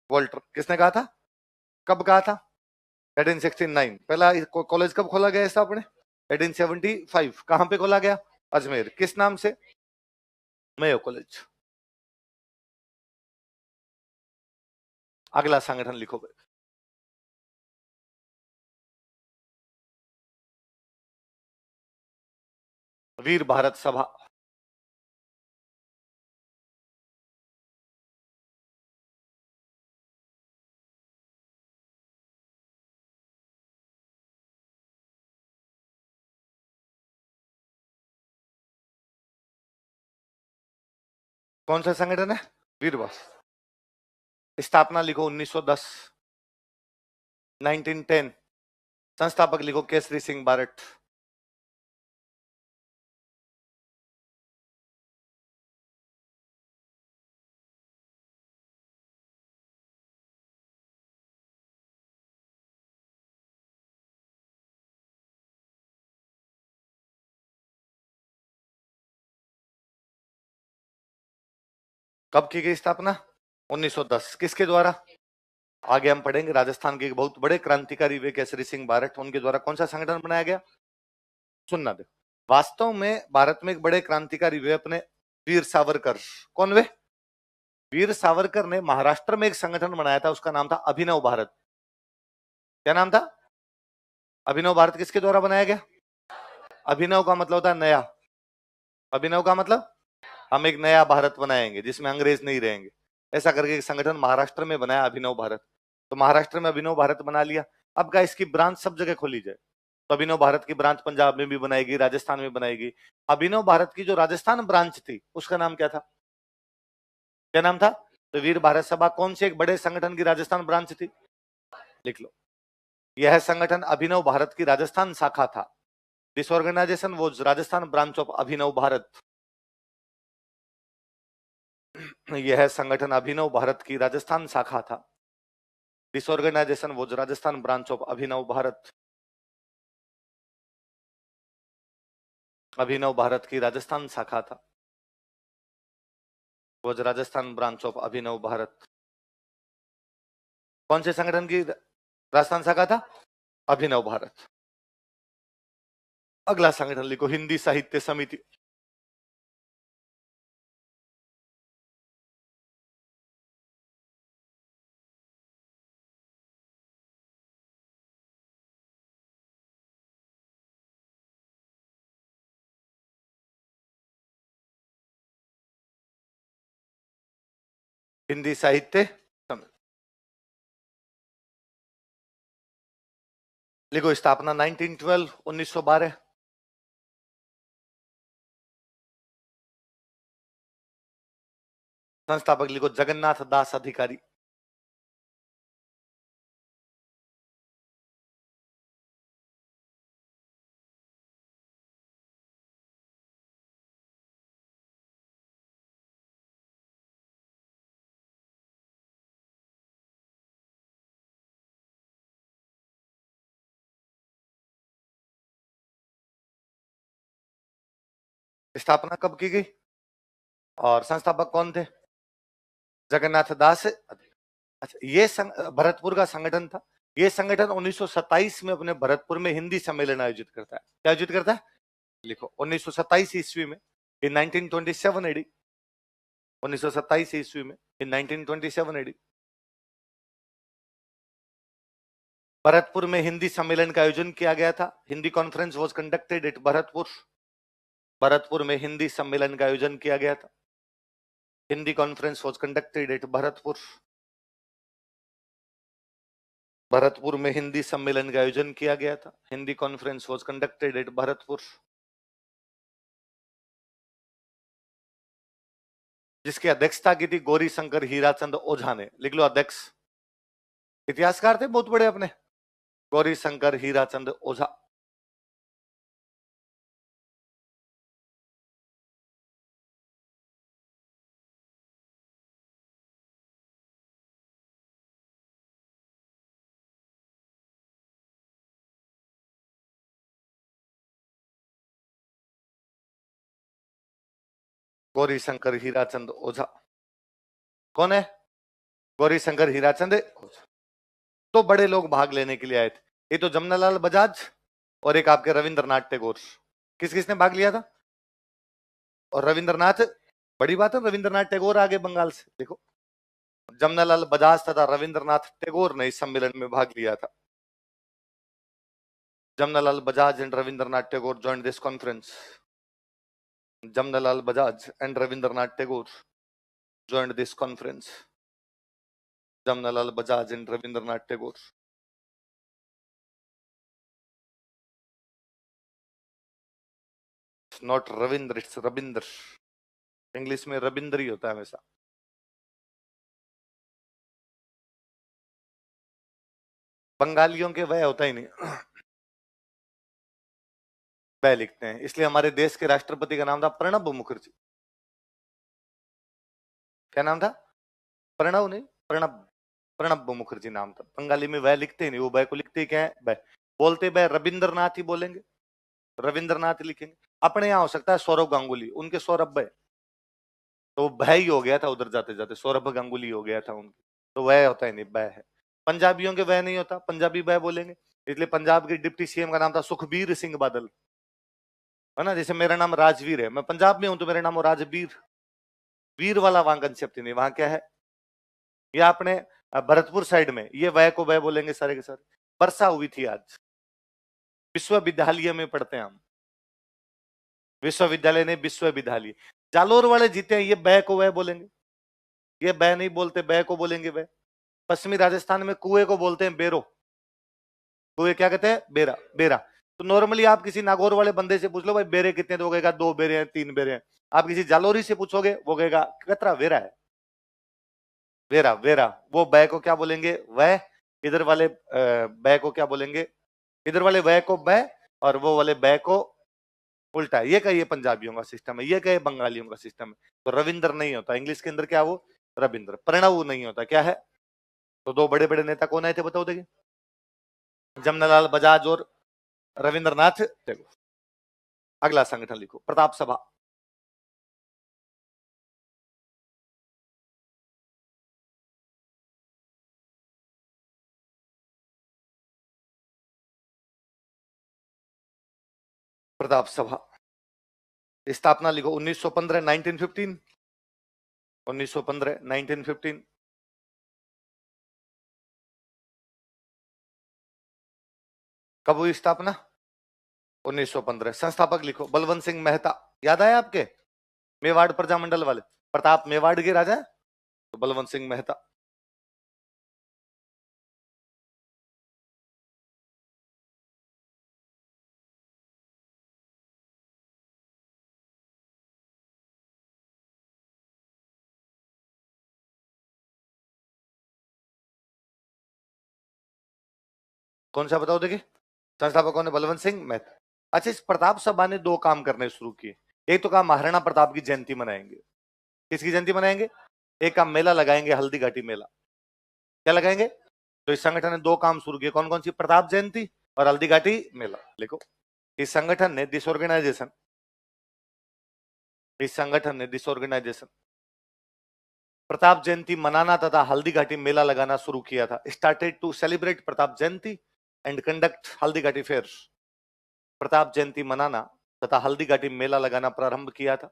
Speaker 1: वोल्टर। किसने कहा था? कब कहा था? 1869। पहला कॉलेज कब खोला गया ऐसा आपने? 1875। कहां पे खोला गया? अजमेर। किस नाम से? Mayo college. अगला संगठन लिखो। वीर भारत सभा। कौन सा संगठन है? वीरवास। स्थापना लिखो 1910, 1910। संस्थापक लिखो केसरी सिंह बारट। कब की गई स्थापना? 1910। किसके द्वारा? आगे हम पढ़ेंगे। राजस्थान के एक बहुत बड़े क्रांतिकारी वे केसरी सिंह बारट, उनके द्वारा कौन सा संगठन बनाया गया? सुनना दे। वास्तव में भारत में एक बड़े क्रांतिकारी वे अपने वीर सावरकर। कौन वे? वीर सावरकर ने महाराष्ट्र में एक संगठन बनाया था, उसका नाम था अभिनव भारत। क्या नाम था? अभिनव भारत। किसके द्वारा बनाया गया? अभिनव का मतलब होता है नया। अभिनव का मतलब हम एक नया भारत बनाएंगे जिसमें अंग्रेज नहीं रहेंगे, ऐसा करके एक संगठन महाराष्ट्र में बनाया अभिनव भारत। तो महाराष्ट्र में अभिनव भारत बना लिया। अब क्या इसकी ब्रांच सब जगह खोली जाए? तो अभिनव भारत की ब्रांच पंजाब में भी बनाएगी, राजस्थान में बनाएगी। अभिनव भारत की जो राजस्थान ब्रांच थी उसका नाम क्या था? क्या नाम था? तो वीर भारत सभा कौन से एक बड़े संगठन की राजस्थान ब्रांच थी? लिख लो। यह संगठन अभिनव भारत की राजस्थान शाखा था। This organisation was Rajasthan branch of Abhinav Bharat. यह संगठन अभिनव भारत की राजस्थान शाखा था। This organisation was Rajasthan branch of Abhinav Bharat. Abhinav Bharat की राजस्थान शाखा था, was Rajasthan branch of Abhinav Bharat. कौन से संगठन की राजस्थान शाखा था? अभिनव भारत। अगला संगठन लिखो, हिंदी साहित्य समिति। हिंदी साहित्य समिति लिखो। स्थापना 1912, 1912। संस्थापक लिखो जगन्नाथ दास अधिकारी। स्थापना कब की गई और संस्थापक कौन थे? जगन्नाथ दास। अच्छा, ये भरतपुर का संगठन था। ये संगठन 1927 में अपने भरतपुर में हिंदी सम्मेलन आयोजित करता है। क्या आयोजित करता है? लिखो 1927 ईस्वी में, इन 1927 एडी। 1927 ईस्वी में, इन 1927 एडी भरतपुर में हिंदी सम्मेलन का आयोजन किया गया था। Hindi conference was conducted at Bharatpur. Bharatpur में हिंदी सम्मेलन का आयोजन किया गया था। Hindi conference was conducted at Bharatpur. Bharatpur में हिंदी सम्मेलन का आयोजन किया गया था। Hindi conference was conducted at Bharatpur. जिसकी अध्यक्षता की थी गौरी शंकर हीराचंद ओझा ने। लिख लो अध्यक्ष। इतिहासकार थे बहुत बड़े अपने, गौरी शंकर हीराचंद ओझा। गौरी शंकर हीराचंद ओझा कौन है? गौरी शंकर हीराचंद ओझा। तो बड़े लोग भाग लेने के लिए आए थे। ये तो जमनालाल बजाज और एक आपके रविंद्रनाथ टैगोर। किस किसने भाग लिया था? और रविंद्रनाथ, बड़ी बात है, रविंद्रनाथ टैगोर आगे बंगाल से। देखो, जमनालाल बजाज तथा रविंद्रनाथ टैगोर ने इस सम्मेलन में भाग लिया था। Jamnalal Bajaj and Rabindranath Tagore joined this conference. Jamnalal Bajaj and Rabindranath Tagore joined this conference. Jamnalal Bajaj and Rabindranath Tagore. It's not Ravindra, it's Rabinder. English में रविंद्र ही होता है हमेशा। बंगालियों के वह होता ही नहीं, वह लिखते हैं। इसलिए हमारे देश के राष्ट्रपति का नाम था प्रणब मुखर्जी। क्या नाम था? प्रणव नहीं, प्रणब, प्रणब मुखर्जी नाम था। बंगाली में वह लिखते ही नहीं, वो वह को लिखते ही क्या है, वह बोलते वह रविंद्रनाथ ही बोलेंगे, रविंद्रनाथ लिखेंगे। अपने यहाँ हो सकता है सौरभ गांगुली, उनके सौरभ भाई, तो वह ही हो गया था उधर जाते जाते, सौरभ गांगुली हो गया था उनके, तो वह होता है नहीं, वह है। पंजाबियों के वह नहीं होता, पंजाबी वह बोलेंगे। इसलिए पंजाब के डिप्टी सीएम का नाम था सुखबीर सिंह बादल, है ना। जैसे मेरा नाम राजवीर है, मैं पंजाब में हूं तो मेरा नाम राजवीर, वीर वाला वहां कंसेप्ट नहीं, वहां क्या है, ये अपने भरतपुर साइड में ये वह को वह बोलेंगे सारे के सारे। वर्षा हुई थी आज, विश्वविद्यालय में पढ़ते हैं हम, विश्वविद्यालय ने विश्वविद्यालय। जालोर वाले जीते हैं, ये बै को वह बोलेंगे, ये बै नहीं बोलते, बै को बोलेंगे वह। पश्चिमी राजस्थान में कुएं को बोलते हैं बेरो, कुएं क्या कहते हैं, बेरा, बेरा। तो नॉर्मली आप किसी नागौर वाले बंदे से पूछ लो भाई बेरे कितने, तो वो कहेगा 2 बेरे हैं, 3 बेरे हैं। आप किसी जालोरी से पूछोगे वो कहेगा कतरा वेरा है, वेरा, वेरा। वो बै को क्या बोलेंगे, वह। इधर वाले बै को क्या बोलेंगे, इधर वाले वह को बै, और वो वाले बै को उल्टा है। ये क्या, ये पंजाबियों का सिस्टम है, ये क्या बंगालियों का सिस्टम है। तो रविंद्र नहीं होता इंग्लिश के अंदर, क्या वो रविंद्र। प्रणव नहीं होता, क्या है। तो 2 बड़े बड़े नेता कौन आए थे बताओ, देखिए, जमनालाल बजाज और रविंद्रनाथ टैगोर। अगला संगठन लिखो, प्रताप सभा। प्रताप सभा स्थापना लिखो 1915, 1915, 1915, 1915। कब हुई स्थापना, 1915। संस्थापक लिखो बलवंत सिंह मेहता, याद आया आपके, मेवाड़ प्रजामंडल वाले, प्रताप मेवाड़ के राजा, तो बलवंत सिंह मेहता। कौन सा बताओ देखिए, संस्थापकों ने बलवंत सिंह मेहता। अच्छा, इस प्रताप सभा ने 2 काम करने शुरू किए। एक तो काम महाराणा प्रताप की जयंती मनाएंगे। किसकी जयंती मनाएंगे, एक काम मेला लगाएंगे, हल्दी घाटी मेला। क्या लगाएंगे, तो इस संगठन ने 2 काम शुरू किए, कौन कौन सी, प्रताप जयंती और हल्दी घाटी मेला। लिखो, इस संगठन ने डिसऑर्गेनाइजेशन, इस संगठन ने डिसऑर्गेनाइजेशन, प्रताप जयंती मनाना तथा हल्दी घाटी मेला लगाना शुरू किया था। Started to celebrate Pratap Jayanti and conduct Haldi Ghati fair. Pratap जयंती मनाना तथा हल्दी घाटी मेला लगाना प्रारंभ किया था।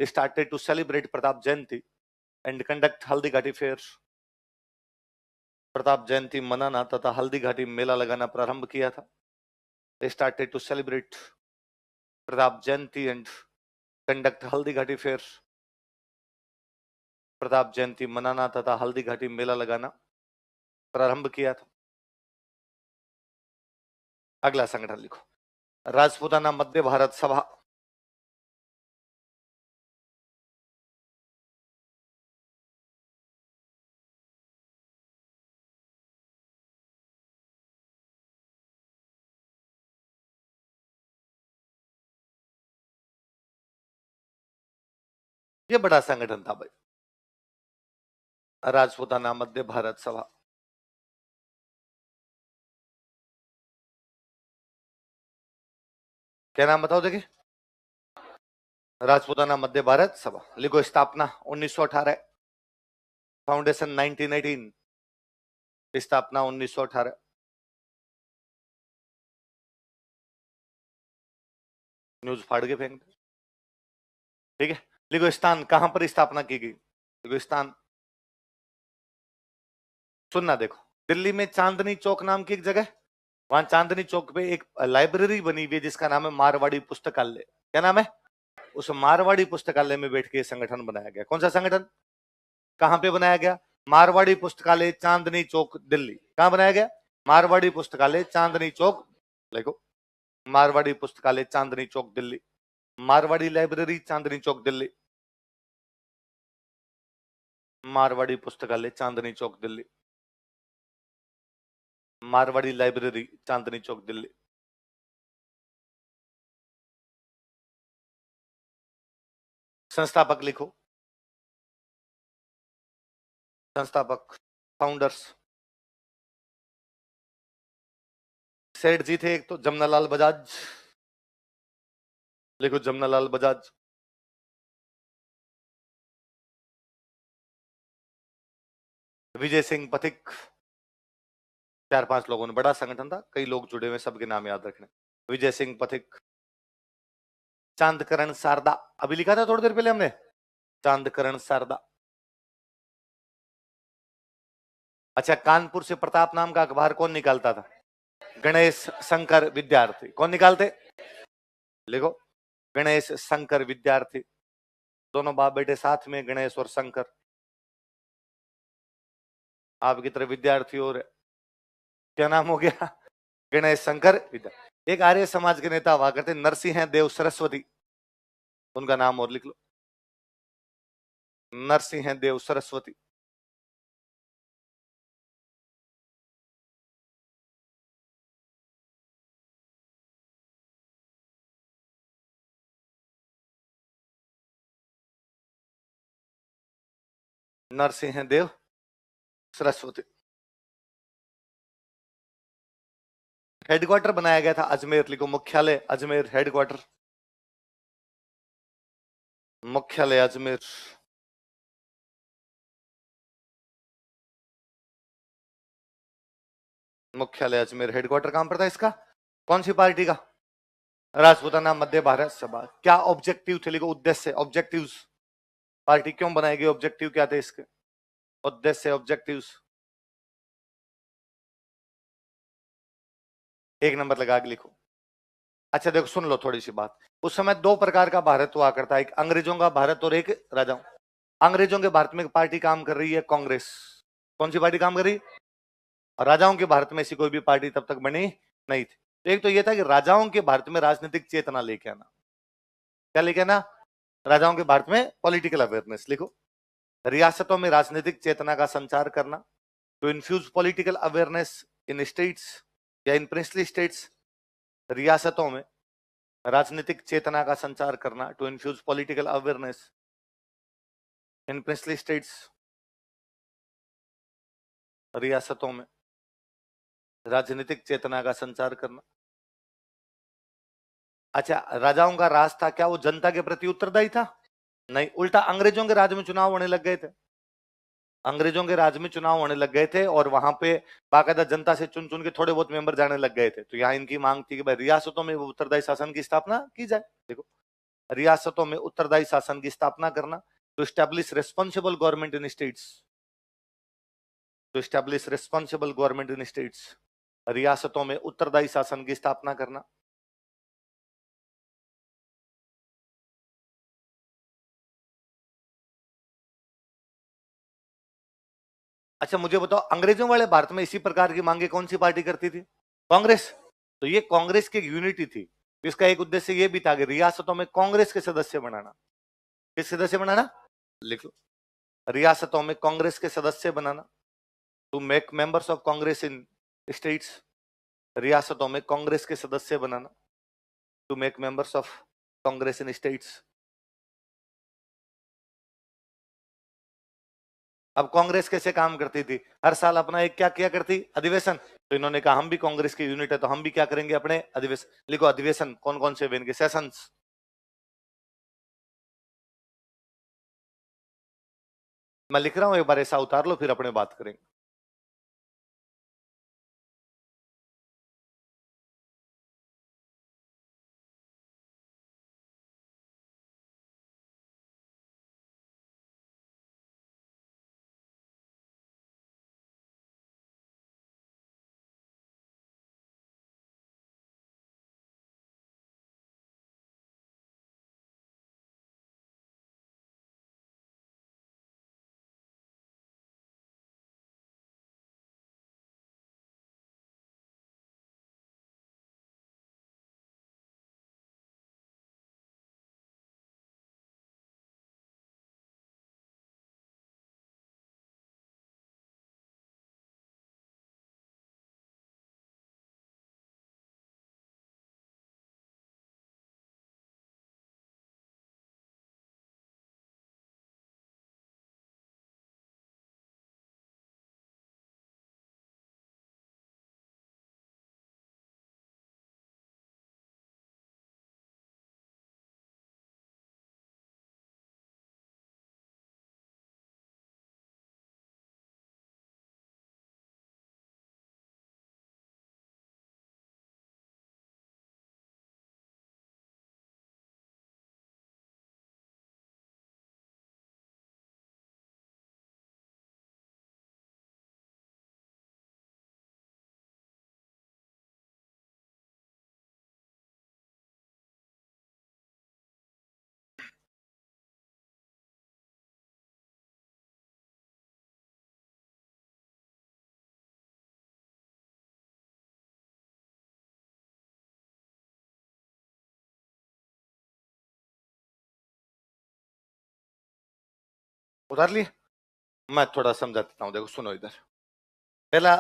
Speaker 1: Started to celebrate Pratap Jayanti and conduct Haldi Ghati fair. Pratap जयंती मनाना तथा हल्दी घाटी मेला लगाना प्रारंभ किया था। Started to celebrate Pratap Jayanti and conduct Haldi Ghati fair. Pratap जयंती मनाना तथा हल्दी घाटी मेला लगाना प्रारंभ किया था। अगला संगठन लिखो, राजपूताना मध्य भारत सभा। ये बड़ा संगठन था भाई, राजपूताना मध्य भारत सभा। क्या नाम बताओ देखिए, राजपूताना मध्य भारत सभा। लिखो, स्थापना 1918, फाउंडेशन 1918, स्थापना 1918। न्यूज फाड़ के फेंक दे, ठीक है। लिखो, स्थान कहां पर स्थापना की गई, लिखो स्थान। सुनना देखो, दिल्ली में चांदनी चौक नाम की एक जगह, वहां चांदनी चौक पे एक लाइब्रेरी बनी हुई है जिसका नाम है मारवाड़ी पुस्तकालय। क्या नाम है, उस मारवाड़ी पुस्तकालय में बैठ के संगठन बनाया गया। कौन सा संगठन, कहां पे बनाया गया, मारवाड़ी पुस्तकालय चांदनी चौक दिल्ली। कहां बनाया गया, मारवाड़ी पुस्तकालय चांदनी चौक। देखो, मारवाड़ी पुस्तकालय चांदनी चौक दिल्ली, मारवाड़ी लाइब्रेरी चांदनी चौक दिल्ली। मारवाड़ी पुस्तकालय, चांदनी चौक, दिल्ली। मारवाड़ी लाइब्रेरी, चांदनी चौक, दिल्ली। संस्थापक लिखो, संस्थापक, फाउंडर्स। सेठ जी थे एक तो जमनालाल बजाज, लिखो जमनालाल बजाज। विजय सिंह पथिक, 4-5 लोगों ने, बड़ा संगठन था, कई लोग जुड़े हुए, सबके नाम याद रखने। विजय सिंह पथिक। चांदकरण शारदा, अभी लिखा था थोड़ी देर पहले हमने, चांदकरण शारदा। अच्छा, कानपुर से प्रताप नाम का अखबार कौन निकालता था? गणेश शंकर विद्यार्थी। कौन निकालते? लिखो, गणेश शंकर विद्यार्थी। दोनों बाप बेटे साथ में, गणेश और शंकर। आपकी तरह विद्यार्थी और क्या नाम हो गया? गणेश शंकर विद्यार्थी। एक आर्य समाज के नेता हुआ करते, नरसिंह देव सरस्वती, उनका नाम और लिख लो, नरसिंह देव सरस्वती। नरसिंह देव सरस्वती। हेडक्वार्टर बनाया गया था अजमेर, लिखो मुख्यालय अजमेर, हेडक्वार्टर, मुख्यालय अजमेर। मुख्यालय अजमेर, हेडक्वार्टर कहां पर था इसका? कौन सी पार्टी का? राजपूताना मध्य भारत सभा। क्या ऑब्जेक्टिव थे? लिखो उद्देश्य, ऑब्जेक्टिव्स। पार्टी क्यों बनाई गई, ऑब्जेक्टिव क्या थे इसके? उद्देश्य, ऑब्जेक्टिव्स। एक नंबर लगा के लिखो। अच्छा देखो, सुन लो थोड़ी सी बात। उस समय दो प्रकार का भारत हुआ करता है, एक अंग्रेजों का भारत और एक राजाओं। अंग्रेजों के भारत में एक पार्टी काम कर रही है, कांग्रेस। कौन सी पार्टी काम कर रही है? और राजाओं के भारत में ऐसी कोई भी पार्टी तब तक बनी नहीं थी। तो एक तो यह था कि राजाओं के भारत में राजनीतिक चेतना लेके आना। क्या लेके आना? राजाओं के भारत में पॉलिटिकल अवेयरनेस। लिखो, रियासतों में राजनीतिक चेतना का संचार करना, to infuse political awareness in states या इन प्रिंसली स्टेट्स। रियासतों में राजनीतिक चेतना का संचार करना, to infuse political awareness in princely states. रियासतों में राजनीतिक चेतना का संचार करना। अच्छा, राजाओं का राज था क्या वो जनता के प्रति उत्तरदायी था? नहीं, उल्टा अंग्रेजों के राज में चुनाव होने लग गए थे। अंग्रेजों के राज में चुनाव होने लग गए थे और वहां पे बाकायदा जनता से चुन चुन के थोड़े बहुत मेंबर जाने लग गए थे। तो यहाँ इनकी मांग थी कि भाई रियासतों में उत्तरदायी शासन की स्थापना की जाए। देखो, रियासतों में उत्तरदायी शासन की स्थापना करना, to establish responsible government in states. To establish responsible government in states. रियासतों में उत्तरदायी शासन की स्थापना करना। अच्छा मुझे बताओ, अंग्रेजों वाले भारत में इसी प्रकार की मांगे कौन सी पार्टी करती थी? कांग्रेस। तो ये कांग्रेस की एक यूनिटी थी। इसका एक उद्देश्य ये भी था कि रियासतों में कांग्रेस के सदस्य बनाना। किस सदस्य बनाना? लिख लो, रियासतों में कांग्रेस के सदस्य बनाना, to make members of Congress in states. रियासतों में कांग्रेस के सदस्य बनाना, to make members of Congress in states. अब कांग्रेस कैसे काम करती थी? हर साल अपना एक क्या किया करती? अधिवेशन। तो इन्होंने कहा हम भी कांग्रेस की यूनिट है तो हम भी क्या करेंगे? अपने अधिवेशन। लिखो अधिवेशन कौन कौन से हुए इनके? सेशंस। मैं लिख रहा हूं, एक बार ऐसा उतार लो, फिर अपने बात करेंगे। उतार लिए। मैं थोड़ा समझा देता हूं, देखो सुनो इधर। पहला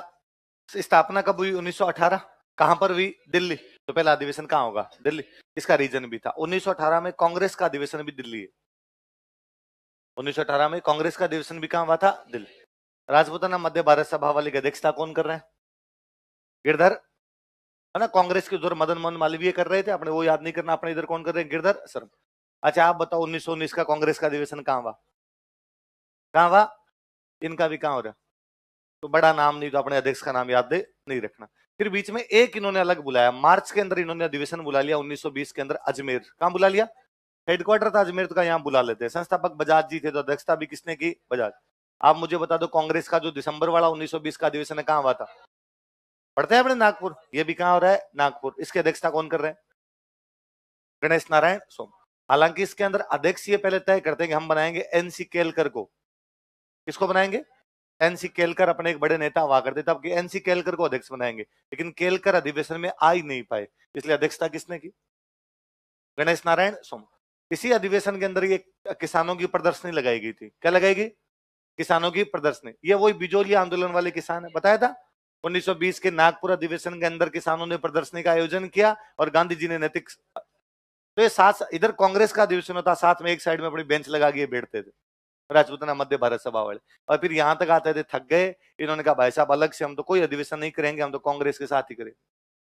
Speaker 1: स्थापना कब हुई? 1918। कहां पर हुई? दिल्ली। तो पहला अधिवेशन कहां होगा? दिल्ली। इसका रीजन भी था 1918 में कांग्रेस का अधिवेशन भी दिल्ली है। 1918 में कांग्रेस का अधिवेशन भी कहां हुआ था? दिल्ली। राजपूताना मध्य भारत सभा वाली की अध्यक्षता कौन कर रहे हैं? गिरधर, है ना। कांग्रेस के उधर मदन मोहन मालवीय कर रहे थे, अपने वो याद नहीं करना, अपने इधर कौन कर रहे हैं? गिरधर शर्मा। अच्छा आप बताओ 1919 का कांग्रेस का अधिवेशन कहां हुआ? कहां हुआ? इनका भी कहां हो रहा? तो बड़ा नाम नहीं तो अपने अध्यक्ष का नाम याद दे नहीं रखना। फिर बीच में एक इन्होंने अलग बुलाया, मार्च के अंदर इन्होंने अधिवेशन बुला लिया 1920 के अंदर अजमेर। कहां बुला लिया? हेडक्वार्टर था अजमेर, तो का यहाँ बुला लेते हैं। संस्थापक बजाज जी थे, तो अध्यक्षता भी किसने की? बजाज। आप मुझे बता दो कांग्रेस का जो दिसंबर वाला 1920 का अधिवेशन है कहां हुआ था? पढ़ते हैं अपने नागपुर। ये भी कहां हो रहा है? नागपुर। इसकी अध्यक्षता कौन कर रहे हैं? गणेश नारायण सोम। हालांकि इसके अंदर अध्यक्ष ये पहले तय करते हैं कि हम बनाएंगे एनसी केलकर को। किसको बनाएंगे? एनसी केलकर अपने एक बड़े नेता हुआ करते, तब कि एनसी केलकर को अध्यक्ष बनाएंगे, लेकिन केलकर अधिवेशन में आ ही नहीं पाए, इसलिए अध्यक्षता किसने की? गणेश नारायण सोम। इसी अधिवेशन के अंदर ये किसानों की प्रदर्शनी लगाई गई थी। क्या लगाई गई? किसानों की प्रदर्शनी। ये वही बिजोलिया आंदोलन वाले किसान है, बताया था। 1920 के नागपुर अधिवेशन के अंदर किसानों ने प्रदर्शनी का आयोजन किया और गांधी जी ने नैतिक, तो ये साथ इधर कांग्रेस का अधिवेशन होता, साथ में एक साइड में अपनी बेंच लगा के बैठते थे राजपूताना मध्य भारत सभा वाले। और फिर यहां तक आते थे, थक गए, इन्होंने कहा भाई साहब अलग से हम तो कोई अधिवेशन नहीं करेंगे, हम तो कांग्रेस के साथ ही करेंगे।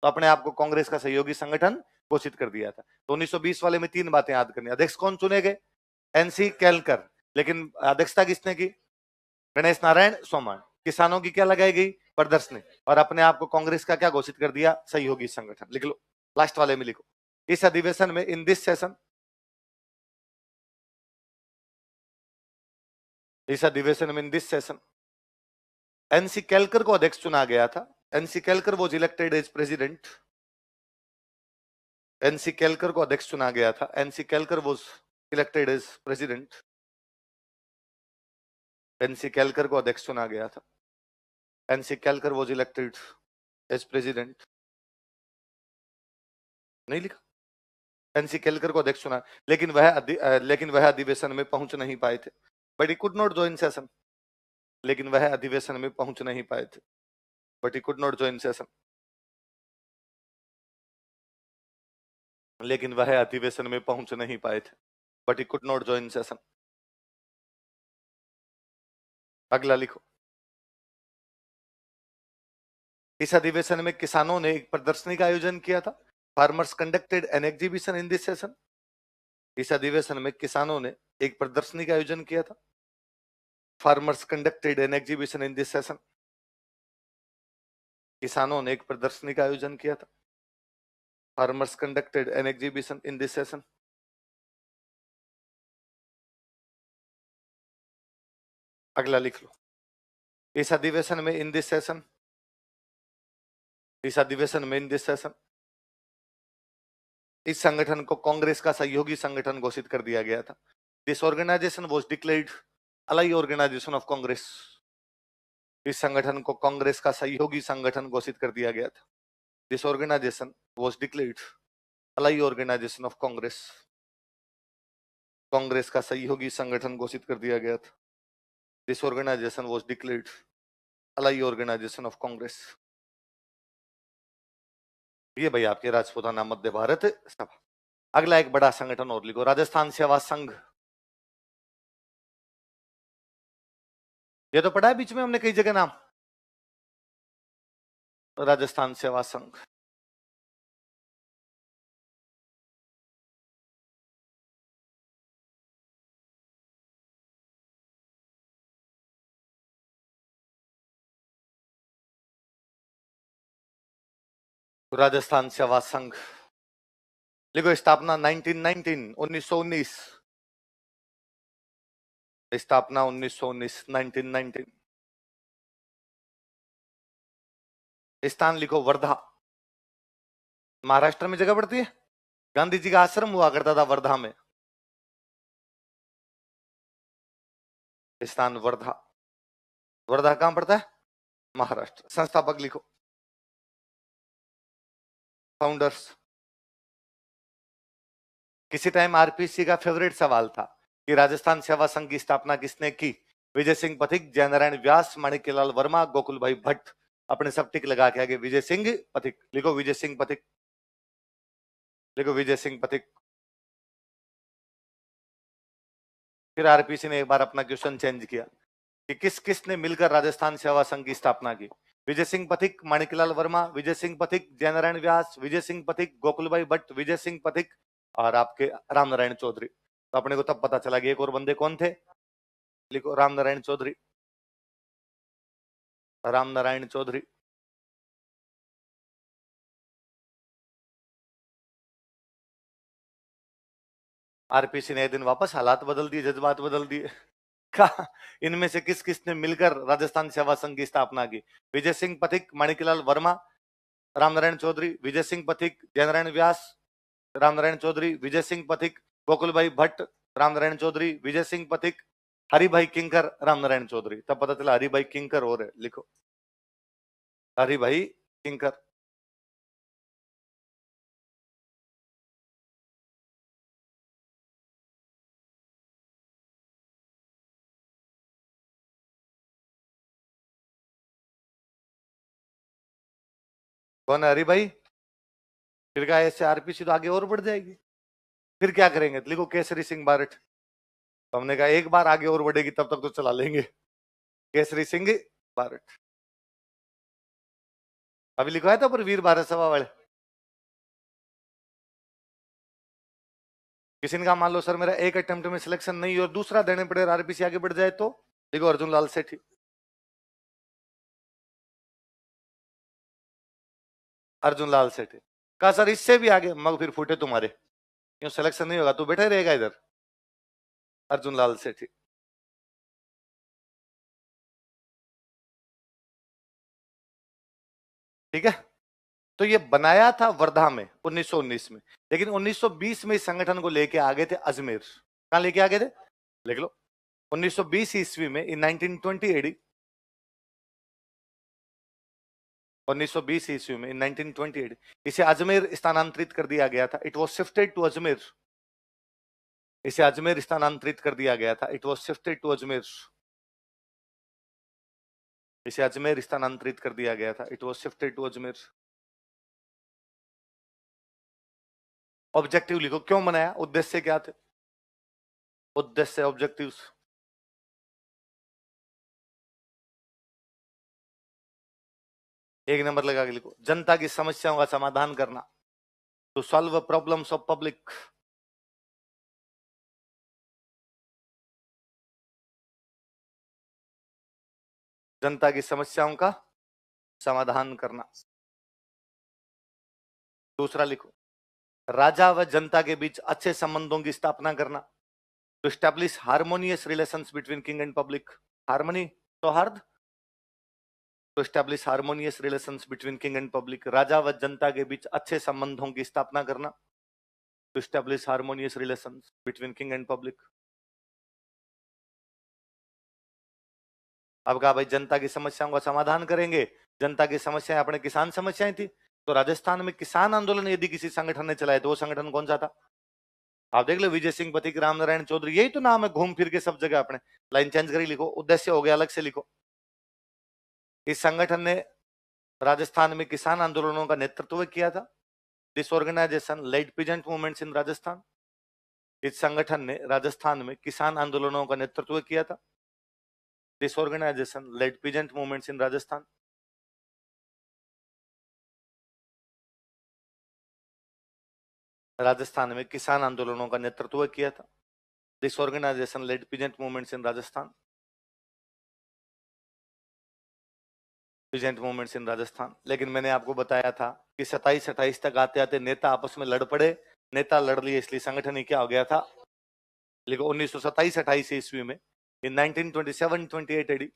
Speaker 1: तो अपने आप को कांग्रेस का सहयोगी संगठन घोषित कर दिया था। तो 1920 वाले में तीन बातें याद करनी। अध्यक्ष कौन चुने गए? एनसी केलकर। लेकिन अध्यक्षता किसने की? गणेश नारायण सोमान। किसानों की क्या लगाई गई? प्रदर्शनी। और अपने आप को कांग्रेस का क्या घोषित कर दिया? सहयोगी संगठन। लिख लो, लास्ट वाले में लिखो। इस अधिवेशन में इन दिस सेशन, इस अधिवेशन में in this session NC Kelkar को अध्यक्ष चुना गया था। NC Kelkar was elected as president. NC Kelkar को अध्यक्ष चुना गया था। NC Kelkar was elected as president. NC Kelkar को अध्यक्ष चुना गया था। NC Kelkar was elected as president. नहीं लिखा? एनसी केलकर को अध्यक्ष चुना, लेकिन वह अधिवेशन में पहुंच नहीं पाए थे। But he could not join session. लेकिन वह अधिवेशन में पहुंच नहीं पाए थे। But he could not join session. लेकिन वह अधिवेशन में पहुंच नहीं पाए थे। But he could not join session. अगला लिखो। इस अधिवेशन में किसानों ने एक प्रदर्शनी का आयोजन किया था। Farmers conducted an exhibition in this session. इस अधिवेशन में किसानों ने एक प्रदर्शनी का आयोजन किया था। Farmers conducted an exhibition in this session. किसानों ने एक प्रदर्शनी का आयोजन किया था। Farmers conducted an exhibition in this session. अगला लिख लो। इस अधिवेशन में इन दिस सेशन, इस अधिवेशन में इन दिस सेशन इस संगठन को कांग्रेस का सहयोगी संगठन घोषित कर दिया गया था। This organisation was declared ally organisation of Congress. इस संगठन को कांग्रेस का सहयोगी संगठन घोषित कर दिया गया था। This organisation was declared ally organisation of Congress. Congress का सहयोगी संगठन घोषित कर दिया गया था। This organisation was declared ally organisation of Congress. ये भाई आपके राजपूताना मध्य भारत सभा। अगला एक बड़ा संगठन और लिखो, राजस्थान सेवा संघ। ये तो पढ़ा है बीच में हमने कई जगह नाम, राजस्थान सेवा संघ। राजस्थान सेवा संघ लिखो। स्थापना 1919 1919। स्थापना 1919 1919। स्थान लिखो वर्धा। महाराष्ट्र में जगह पड़ती है। गांधी जी का आश्रम हुआ करता था वर्धा में। स्थान वर्धा। वर्धा कहां पड़ता है? महाराष्ट्र। संस्थापक लिखो। फाउंडर्स। किसी टाइम आरपीसी का फेवरेट सवाल था, कि राजस्थान सेवा संघ की स्थापना किसने की? विजय सिंह पथिक, जयनारायण व्यास, माणिक्यलाल वर्मा, गोकुल भाई भट्ट। अपने सब टिक लगा के आगे विजय सिंह पथिक लिखो, विजय सिंह पथिक लिखो, विजय सिंह पथिक। फिर आरपीसी ने एक बार अपना क्वेश्चन चेंज किया कि किस किस ने मिलकर राजस्थान सेवा संघ की स्थापना की? विजय सिंह पथिक, माणिक्यलाल वर्मा, विजय सिंह पथिक, जयनारायण व्यास, विजय सिंह पथिक, गोकुलभाई भट्ट, विजय सिंह पथिक और आपके रामनारायण चौधरी। तो अपने को तब पता चला कि एक और बंदे कौन थे? लिखो, रामनारायण चौधरी, रामनारायण चौधरी। आरपीसी ने एक दिन वापस हालात बदल दिए, जज्बात बदल दिए। कहा इनमें से किस किस ने मिलकर राजस्थान सेवा संघ की स्थापना की? विजय सिंह पथिक, माणिक्यलाल वर्मा, रामनारायण चौधरी, विजय सिंह पथिक, जयनारायण व्यास, रामनारायण चौधरी, विजय सिंह पथिक, गोकुलभाई भट्ट, रामनारायण चौधरी, विजय सिंह पथिक, हरिभाई किंकर, रामनारायण चौधरी। तब पता चला हरिभाई किंकर और है। लिखो, हरिभाई किंकर। कौन है हरिभाई? फिर क्या ऐसे आरपीसी तो आगे और बढ़ जाएगी। फिर क्या करेंगे? लिखो, केसरी सिंह बारठ। तो हमने कहा एक बार आगे और बढ़ेगी तब तक तो चला लेंगे। केसरी सिंह बारठ। अभी लिखवाया था पर वीर भारत सभा वाले किसी ने कहा मान लो सर मेरा एक अटेम्प्ट में सिलेक्शन नहीं और दूसरा देने पड़े आरपीसी आगे बढ़ जाए तो? देखो, अर्जुन लाल सेठी, अर्जुन लाल सेठी। कहा सर इससे भी आगे, मग फिर फूटे तुम्हारे, क्यों सिलेक्शन नहीं होगा तू बैठे रहेगा इधर। अर्जुन लाल सेठी। ठीक है, तो ये बनाया था वर्धा में 1919 में, लेकिन 1920 में इस संगठन को लेके आ गए थे अजमेर। कहां लेके आ गए थे? लिख लो, 1920 ईस्वी में, इन 1920 एडी, 1920 ईस्वी में, इन 1920 एडी इसे अजमेर स्थानांतरित कर दिया गया था। It was shifted to Ajmer. इसे अजमेर स्थानांतरित कर दिया गया था। It was shifted to Ajmer. इसे अजमेर स्थानांतरित कर दिया गया था। It was shifted to Ajmer. Objective लिखो, क्यों बनाया, उद्देश्य क्या थे? उद्देश्य, ऑब्जेक्टिव्स। एक नंबर लगा के लिखो, जनता की समस्याओं का समाधान करना, to solve problems of public. जनता की समस्याओं का समाधान करना। दूसरा लिखो, राजा व जनता के बीच अच्छे संबंधों की स्थापना करना, to establish harmonious relations between king and public. Harmony, सौहार्द, to establish harmonious relations between king and public. राजा व जनता के बीच अच्छे संबंधों की स्थापना करना, to establish harmonious relations between king and public. अब कहा भाई जनता की समस्याओं का समाधान करेंगे। जनता की समस्याएं अपने किसान समस्याएं थी, तो राजस्थान में किसान आंदोलन यदि किसी संगठन ने चलाया तो वो संगठन कौन सा था? आप देख लो, विजय सिंह पथिक, रामनारायण चौधरी, यही तो नाम है घूम फिर के सब जगह। अपने लाइन चेंज करी, लिखो, उद्देश्य हो गया अलग से लिखो। इस संगठन ने राजस्थान में किसान आंदोलनों का नेतृत्व किया था। This organisation led peasant movements in Rajasthan. इस संगठन ने राजस्थान में किसान आंदोलनों का नेतृत्व किया था। This organisation led peasant movements in Rajasthan. Rajasthan में किसान आंदोलनों का नेतृत्व किया था। This organisation led peasant movements in Rajasthan. Peasant movements in Rajasthan. लेकिन मैंने आपको बताया था कि 27-28 तक आते आते नेता आपस में लड़ पड़े। नेता लड़ लिए, इसलिए संगठन ही क्या हो गया था? लिखो, 1927-28 ईस्वी में, इन 1927-28 एडी,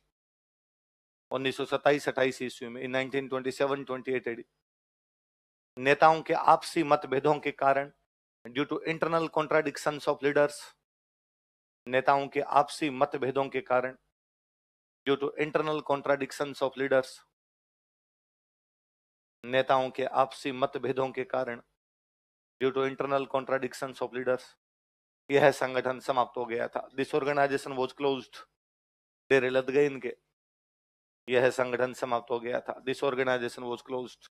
Speaker 1: 1927-28 ईस्वी में, इन 1927-28 एडी, नेताओं के आपसी मतभेदों के कारण, due to internal contradictions of leaders, नेताओं के आपसी मतभेदों के कारण, due to internal contradictions of leaders, नेताओं के आपसी मतभेदों के कारण, due to internal contradictions of leaders, यह संगठन समाप्त हो गया था। This organisation was closed. डेरे लद गए इनके। यह संगठन समाप्त हो गया था। This organisation was closed.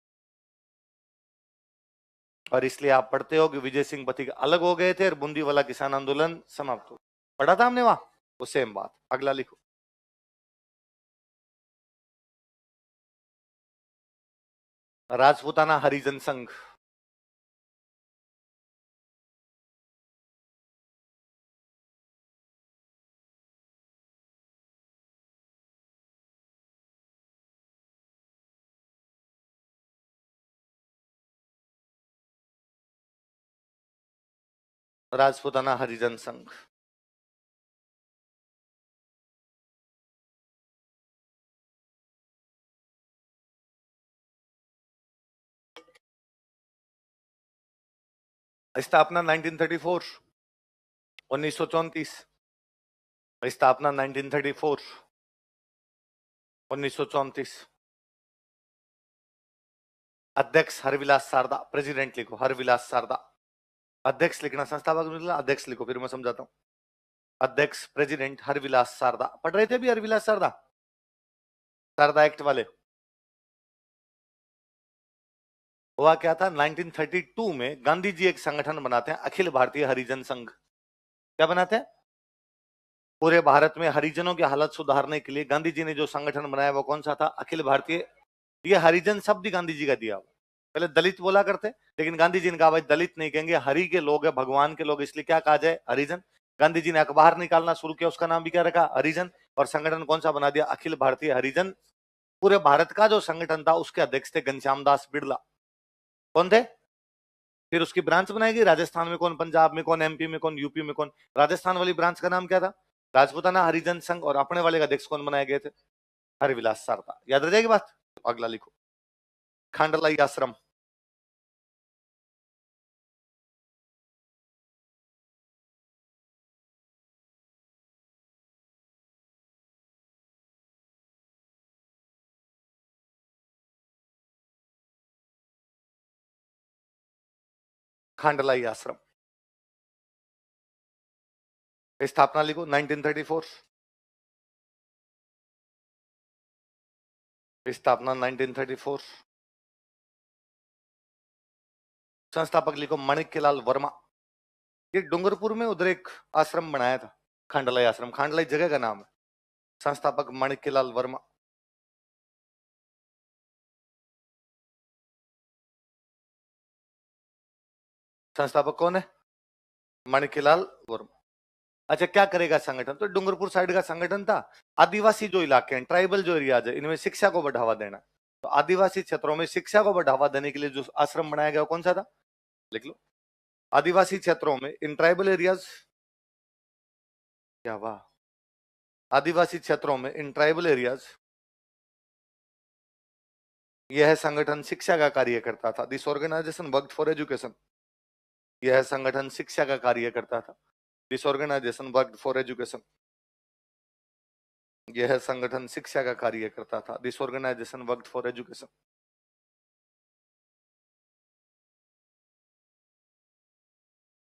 Speaker 1: और इसलिए आप पढ़ते हो कि विजय सिंह पथिक अलग हो गए थे और बूंदी वाला किसान आंदोलन समाप्त हो। पढ़ा था हमने वहां, वो सेम बात। अगला लिखो। राजपूताना हरिजन संघ। राजपूताना हरिजन संघ। स्थापना 1934, 1934। स्थापना 1934, 1934। अध्यक्ष हरविलास सारदा। प्रेसिडेंट लिखो हरविलास सारदा। अध्यक्ष लिखना, संस्थापक मतलब अध्यक्ष लिखो, फिर मैं समझाता हूं। अध्यक्ष प्रेसिडेंट हरविलास सारदा। पढ़ रहे थे भी हरविलास सारदा, सारदा एक्ट वाले। हुआ क्या था, 1932 में गांधी जी एक संगठन बनाते हैं, अखिल भारतीय हरिजन संघ। क्या बनाते हैं? पूरे भारत में हरिजनों की हालत सुधारने के लिए गांधी जी ने जो संगठन बनाया वो कौन सा था? अखिल भारतीय। ये हरिजन शब्द गांधी जी का दिया हुआ। पहले दलित बोला करते, लेकिन गांधी जी ने कहा भाई दलित नहीं कहेंगे, हरि के लोग है, भगवान के लोग, इसलिए क्या कहा जाए? हरिजन। गांधी जी ने अखबार निकालना शुरू किया, उसका नाम भी क्या रखा? हरिजन। और संगठन कौन सा बना दिया? अखिल भारतीय हरिजन। पूरे भारत का जो संगठन था उसके अध्यक्ष थे घनश्याम दास बिड़ला। कौन थे? फिर उसकी ब्रांच बनाई गई, राजस्थान में कौन, पंजाब में कौन, एमपी में कौन, यूपी में कौन। राजस्थान वाली ब्रांच का नाम क्या था? राजपूताना हरिजन संघ। और अपने वाले का अध्यक्ष कौन बनाए गए थे? हरविलास सारदा। याद रह जाएगी बात। अगला लिखो। खांडलाई आश्रम। खांडलाई आश्रम। स्थापना लिखो 1934। स्थापना 1934। संस्थापक लिखो माणिक्यलाल वर्मा। ये डूंगरपुर में उधर एक आश्रम बनाया था, खांडलाई आश्रम। खांडलाई जगह का नाम है। संस्थापक माणिक्यलाल वर्मा। संस्थापक कौन है? माणिक्यलाल वर्मा। अच्छा, क्या करेगा संगठन? तो डूंगरपुर साइड का संगठन था। आदिवासी जो इलाके हैं, ट्राइबल जो एरियाज है, इनमें शिक्षा को बढ़ावा देना। तो आदिवासी क्षेत्रों में शिक्षा को बढ़ावा देने के लिए जो आश्रम बनाया गया कौन सा था? लिख लो। आदिवासी क्षेत्रों में, इन ट्राइबल एरियाज। क्या वाह। आदिवासी क्षेत्रों में, इन ट्राइबल एरियाज, यह संगठन शिक्षा का कार्य करता था। This organisation worked for education. यह संगठन शिक्षा का कार्य करता था। This organisation worked for education. यह संगठन शिक्षा का कार्य करता था। This organisation worked for education.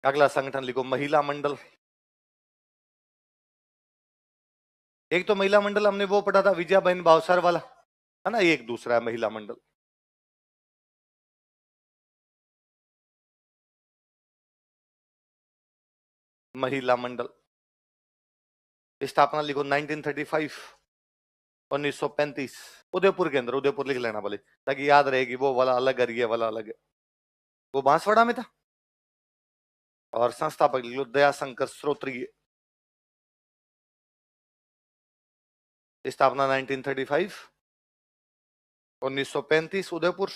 Speaker 1: अगला संगठन लिखो महिला मंडल। एक तो महिला मंडल हमने वो पढ़ा था विजया बहन भावसार वाला, है ना। एक दूसरा है महिला मंडल। महिला मंडल। स्थापना लिखो 1935, 1935। उदयपुर के अंदर, उदयपुर लिख लेना भले, ताकि याद रहेगी वो वाला अलग है, ये वाला अलग है। वो बांसवाड़ा में था। और संस्थापक लिख लो दयाशंकर श्रोत्रिय। स्थापना 1935, 1935 उदयपुर।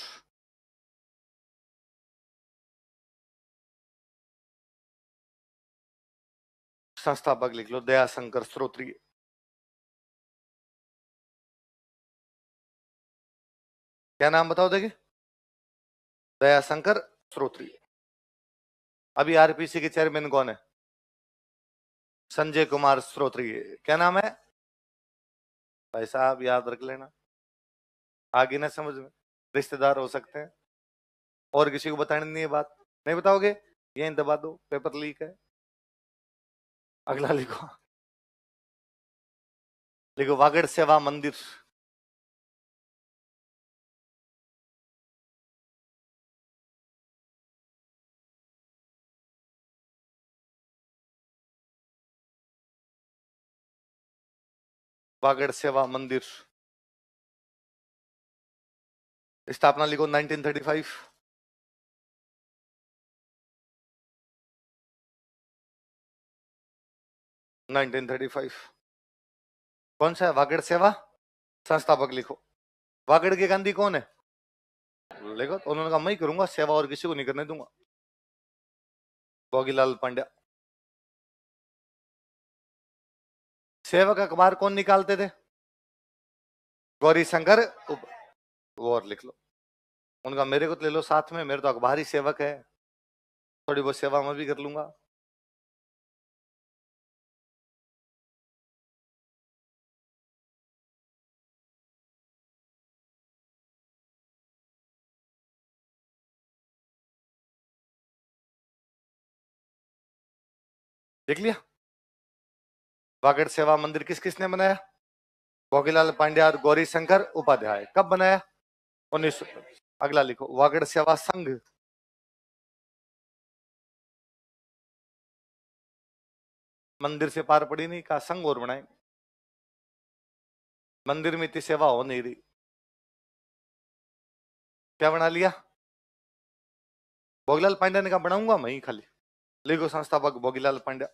Speaker 1: संस्थापक लिख लो दयाशंकर श्रोत्रिय। क्या नाम बताओ देखिए? दयाशंकर श्रोत्रिय। अभी आरपीसी के चेयरमैन कौन है? संजय कुमार श्रोत्रिय। क्या नाम है? भाई साहब याद रख लेना, आगे ना समझ में, रिश्तेदार हो सकते हैं। और किसी को बतानी नहीं है बात, नहीं बताओगे? यहीं दबा दो, पेपर लीक है। अगला लिखो, लिखो वागड़ सेवा मंदिर। वागड़ सेवा मंदिर, स्थापना लिखो 1935। कौन सा है वागड़ सेवा? संस्थापक लिखो। वागड़ के गांधी कौन है? लिखो। तो उन्होंने कहा मैं ही करूंगा सेवा, और किसी को नहीं करने दूंगा। भोगीलाल पांड्या। सेवक अखबार कौन निकालते थे? गौरी शंकर वो और लिख लो। उनका मेरे को तो ले लो साथ में, मेरे तो अखबार ही सेवक है, थोड़ी बहुत सेवा मैं भी कर लूंगा। देख लिया। वागड़ सेवा मंदिर किस किसने बनाया? भोगीलाल पांड्या और गौरी शंकर उपाध्याय। कब बनाया? 1900। अगला लिखो वागड़ सेवा संघ। मंदिर से पार पड़ी नहीं, कहा संघ और बनाए। मंदिर में इतनी सेवा हो नहीं रही, क्या बना लिया? भोगीलाल पांड्या ने कहा बनाऊंगा मैं ही खाली। लिखो संस्थापक भोगीलाल पांड्या।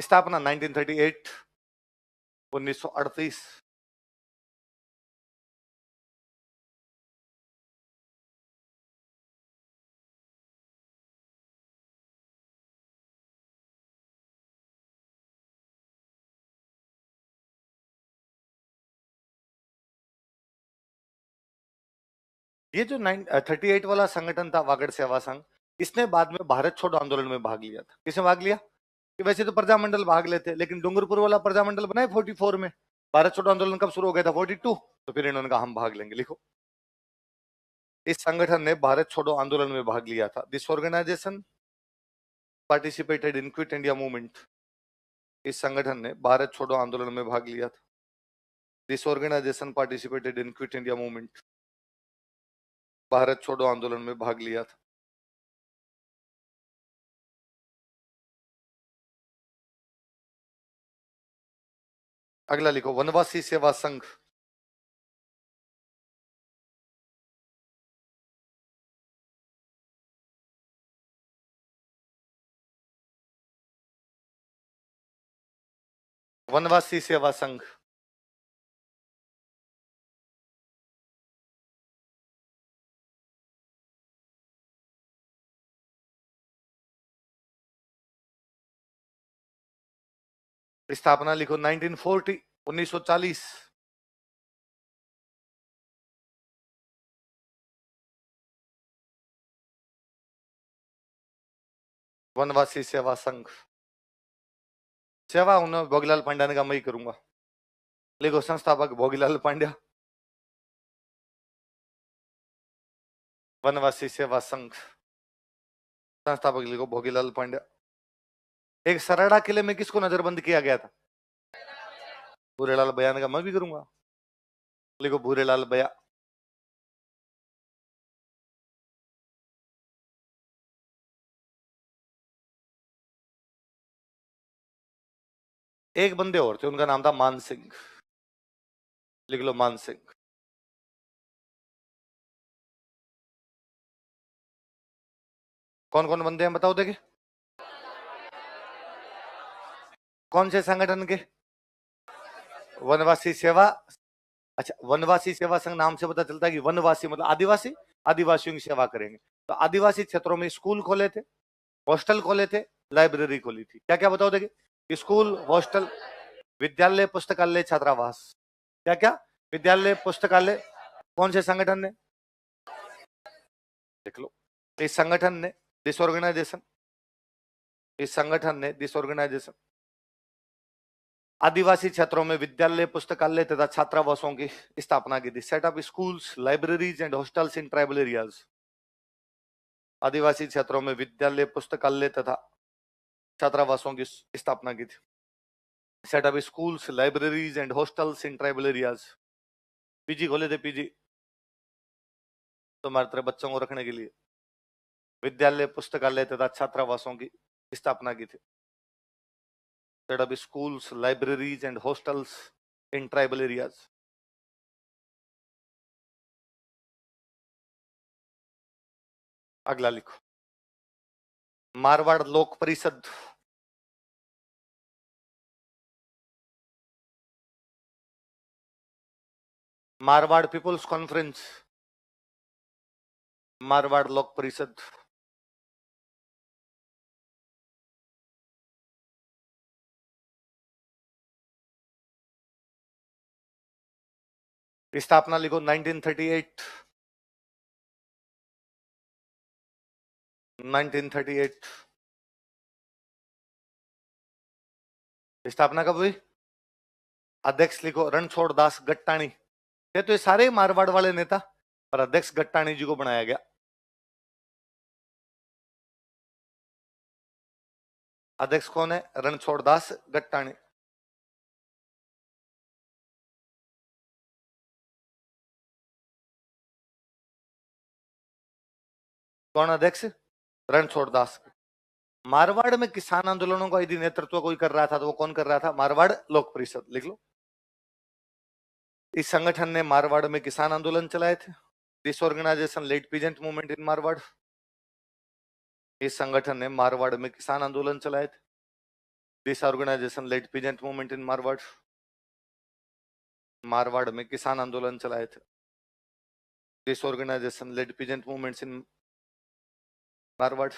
Speaker 1: स्थापना 1938, 1938। ये जो 38 वाला संगठन था वागड़ सेवा संघ, इसने बाद में भारत छोड़ो आंदोलन में भाग लिया था। किसने भाग लिया? कि वैसे तो प्रजामंडल भाग लेते, लेकिन डूंगरपुर वाला प्रजामंडल बनाए 44 में। भारत छोड़ो आंदोलन कब शुरू हो गया था? 42। तो फिर इन्होंने कहा हम भाग लेंगे। लिखो इस संगठन ने भारत छोड़ो आंदोलन में भाग लिया था। This organisation participated in quit India movement. इस संगठन ने भारत छोड़ो आंदोलन में भाग लिया था। This organisation participated in quit India movement. Bharat छोड़ो आंदोलन में भाग लिया था। अगला लिखो वनवासी सेवा संघ। वनवासी सेवा संघ। स्थापना लिखो 1940, 1940। वनवासी सेवा संघ। सेवा उन्होंने भोगीलाल पांड्या ने कहा मैं ही करूंगा। लिखो संस्थापक भोगीलाल पांड्या। वनवासी सेवा संघ संस्थापक लिखो भोगीलाल पांड्या। एक सराड़ा किले में किसको नजरबंद किया गया था? भूरेलाल बया ने कहा मैं भी करूंगा। लिखो भूरेलाल बया। एक बंदे और थे, उनका नाम था मान सिंह। लिख लो मान सिंह। कौन कौन बंदे हैं बताओ देखे? कौन से संगठन के? वनवासी सेवा। अच्छा, वनवासी सेवा संघ नाम से पता चलता है कि वनवासी मतलब आदिवासी, आदिवासियों की सेवा करेंगे। तो आदिवासी क्षेत्रों में स्कूल खोले थे, हॉस्टल खोले थे, लाइब्रेरी खोली थी। क्या क्या बताओ देखिए? स्कूल, हॉस्टल, विद्यालय, पुस्तकालय, छात्रावास। क्या क्या? विद्यालय, पुस्तकालय। कौन से संगठन ने? देख लो। इस संगठन ने, डिसऑर्गेनाइजेशन, इस संगठन ने डिसऑर्गेनाइजेशन आदिवासी क्षेत्रों में विद्यालय, पुस्तकालय तथा छात्रावासों की स्थापना की थी। Set up schools, libraries and hostels in tribal areas. आदिवासी क्षेत्रों में विद्यालय, पुस्तकालय तथा छात्रावासों की स्थापना की थी। Set up schools, libraries and hostels in tribal areas. PG खोले थे, पीजी तुम्हारे तरह बच्चों को रखने के लिए। विद्यालय, पुस्तकालय तथा छात्रावासों की स्थापना की थी। Set up schools, libraries and hostels in tribal areas. अगला लिखो, मारवाड़ लोक परिषद। मारवाड़ पीपुल्स कॉन्फ्रेंस, मारवाड़ लोक परिषद। स्थापना लिखो 1938। 1938 स्थापना कब हुई? अध्यक्ष लिखो रणछोड़ दास गट्टाणी। ये तो ये सारे मारवाड़ वाले नेता, पर अध्यक्ष गट्टाणी जी को बनाया गया। अध्यक्ष कौन है? रणछोड़ दास गट्टाणी। कौन अध्यक्ष? रणछोड़ दास। मारवाड़ में किसान आंदोलनों का यदि नेतृत्व कोई कर रहा था तो वो कौन कर रहा था? मारवाड़ लोक परिषद। लिख लो। इस संगठन ने मारवाड़ में किसान आंदोलन चलाए थे। This organisation led peasant movement in Marwar. इस संगठन ने मारवाड़ में किसान आंदोलन चलाए थे। This organisation led peasant movement in Marwar. Marwar में किसान आंदोलन चलाए थे। This organisation led peasant movements in Marwar.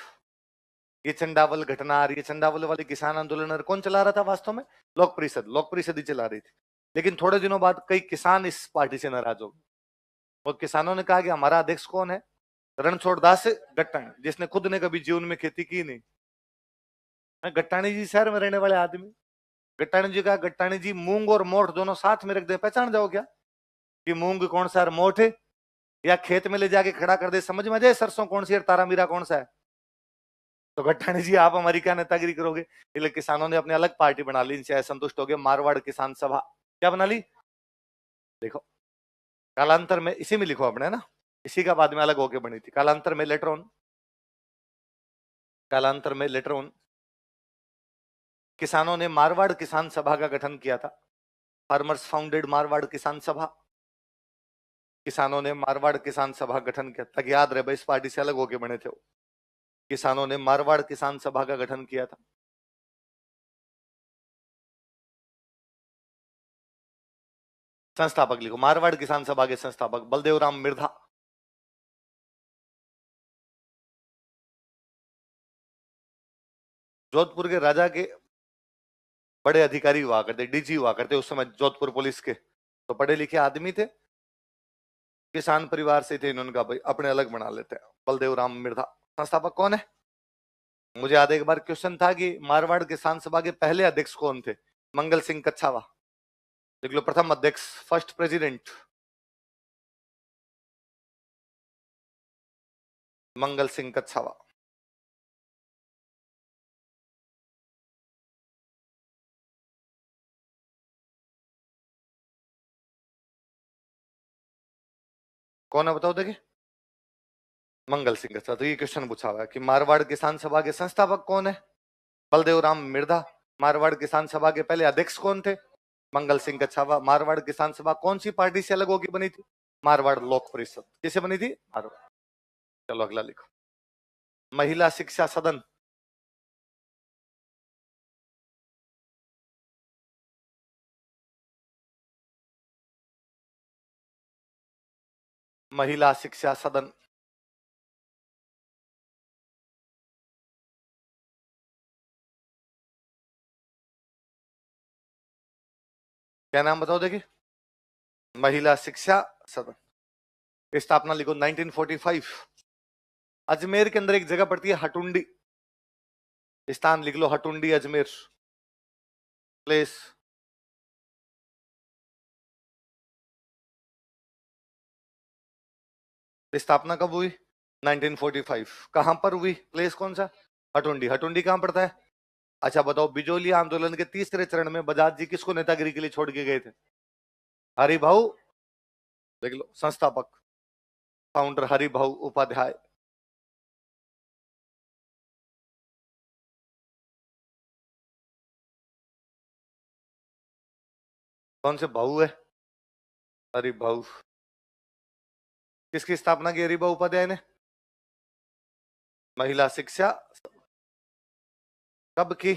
Speaker 1: ये चंडावल घटना, ये चंडावल वाली किसान आंदोलन कौन चला रहा था वास्तव में? लोक परिषद। लोक परिषद ही चला रही थी। लेकिन थोड़े दिनों बाद कई किसान इस पार्टी से नाराज हो गए और किसानों ने कहा कि हमारा अध्यक्ष कौन है? रणछोड़ दास गट्टाणी, जिसने खुद ने कभी जीवन में खेती की नहीं। गट्टाणी जी शहर में रहने वाले आदमी। गट्टाणी जी कहा, गट्टाणी जी मूंग और मोठ दोनों साथ में रख दे, पहचान जाओ क्या कि मूंग कौन सा और मोठ है? या खेत में ले जाके खड़ा कर दे, समझ में आ जाए सरसों कौन सी और तारा मीरा कौन सा है? तो गट्टाणी जी आप हमारी क्या नेतागिरी करोगे? इसलिए किसानों ने अपनी अलग पार्टी बना ली, इनसे असंतुष्ट हो गए। मारवाड़ किसान सभा क्या बना ली? देखो, कालांतर में इसी में लिखो अपने ना, इसी का बाद में अलग होके बनी थी। कालांतर में लेटर ऑन, कालांतर में लेटर ऑन किसानों ने मारवाड़ किसान सभा का गठन किया था। फार्मर्स फाउंडेड मारवाड़ किसान सभा। किसानों ने मारवाड़ किसान सभा गठन किया, ताकि याद रहे भाई इस पार्टी से अलग होके बने थे वो। किसानों ने मारवाड़ किसान सभा का गठन किया था। संस्थापक लिखो, मारवाड़ किसान सभा के संस्थापक बलदेव राम मिर्धा। जोधपुर के राजा के बड़े अधिकारी हुआ करते, डीजी हुआ करते उस समय जोधपुर पुलिस के, तो पढ़े लिखे आदमी थे, किसान परिवार से थे। इन्होंने कहा भाई अपने अलग बना लेते हैं। बलदेव राम मिर्धा। संस्थापक कौन है? मुझे याद एक बार क्वेश्चन था कि मारवाड़ किसान सभा के पहले अध्यक्ष कौन थे? मंगल सिंह कच्छावा। देख लो, प्रथम अध्यक्ष, फर्स्ट प्रेसिडेंट मंगल सिंह कच्छावा। कौन है बताओ देखिए? मंगल सिंह कच्छावा। तो ये क्वेश्चन पूछा हुआ है कि मारवाड़ किसान सभा के संस्थापक कौन है? बलदेव राम मिर्धा। मारवाड़ किसान सभा के पहले अध्यक्ष कौन थे? मंगल सिंह कच्छावा। मारवाड़ किसान सभा कौन सी पार्टी से अलग होकर बनी थी? मारवाड़ लोक परिषद। किसे बनी थी? मारवाड़। चलो अगला लिखो, महिला शिक्षा सदन। महिला शिक्षा सदन। क्या नाम बताओ देखिए? महिला शिक्षा सदन। स्थापना लिखो 1945। अजमेर के अंदर एक जगह पड़ती है हटुंडी, स्थान लिख लो हटुंडी अजमेर प्लेस। स्थापना कब हुई? 1945। कहां पर हुई? प्लेस कौन सा? हटुंडी। हटुंडी कहां पड़ता है? अच्छा बताओ, बिजोली आंदोलन के तीसरे चरण में बजाज जी किसको नेतागिरी के लिए छोड़ के गए थे? हरिभाऊ, देख लो, संस्थापक फाउंडर हरिभाऊ उपाध्याय। कौन से भाऊ है? हरिभाऊ। किसकी स्थापना की हरिभाऊ उपाध्याय ने? महिला शिक्षा कब की?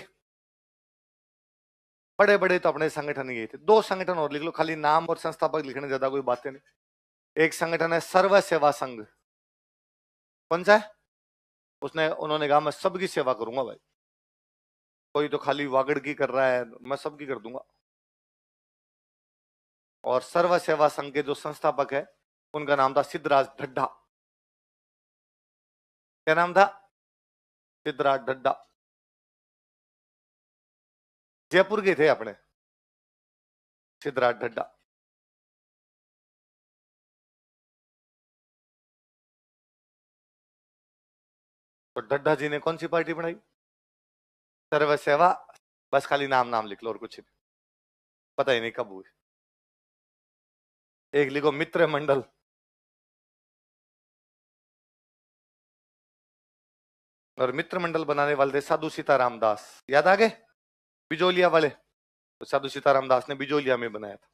Speaker 1: बड़े बड़े तो अपने संगठन ये थे। दो संगठन और लिख लो, खाली नाम और संस्थापक लिखने ज्यादा कोई बातें नहीं। एक संगठन है सर्व सेवा संघ। कौन सा है? उसने उन्होंने कहा मैं सबकी सेवा करूंगा भाई, कोई तो खाली वागड़ की कर रहा है, मैं सबकी कर दूंगा। और सर्व सेवा संघ के जो संस्थापक है उनका नाम था सिद्धराज ढड्ढा। क्या नाम था? सिद्धराज ढड्ढा। जयपुर के थे अपने सिद्धराज ढड्ढा। तो ढड्ढा जी ने कौन सी पार्टी बनाई? सर्व सेवा। बस खाली नाम नाम लिख लो और कुछ नहीं, पता ही नहीं कब हुई। एक लिखो मित्र मंडल। और मित्र मंडल बनाने वाले थे साधु सीताराम दास। याद आ गए? बिजोलिया वाले। तो साधु सीताराम दास ने बिजोलिया में बनाया था।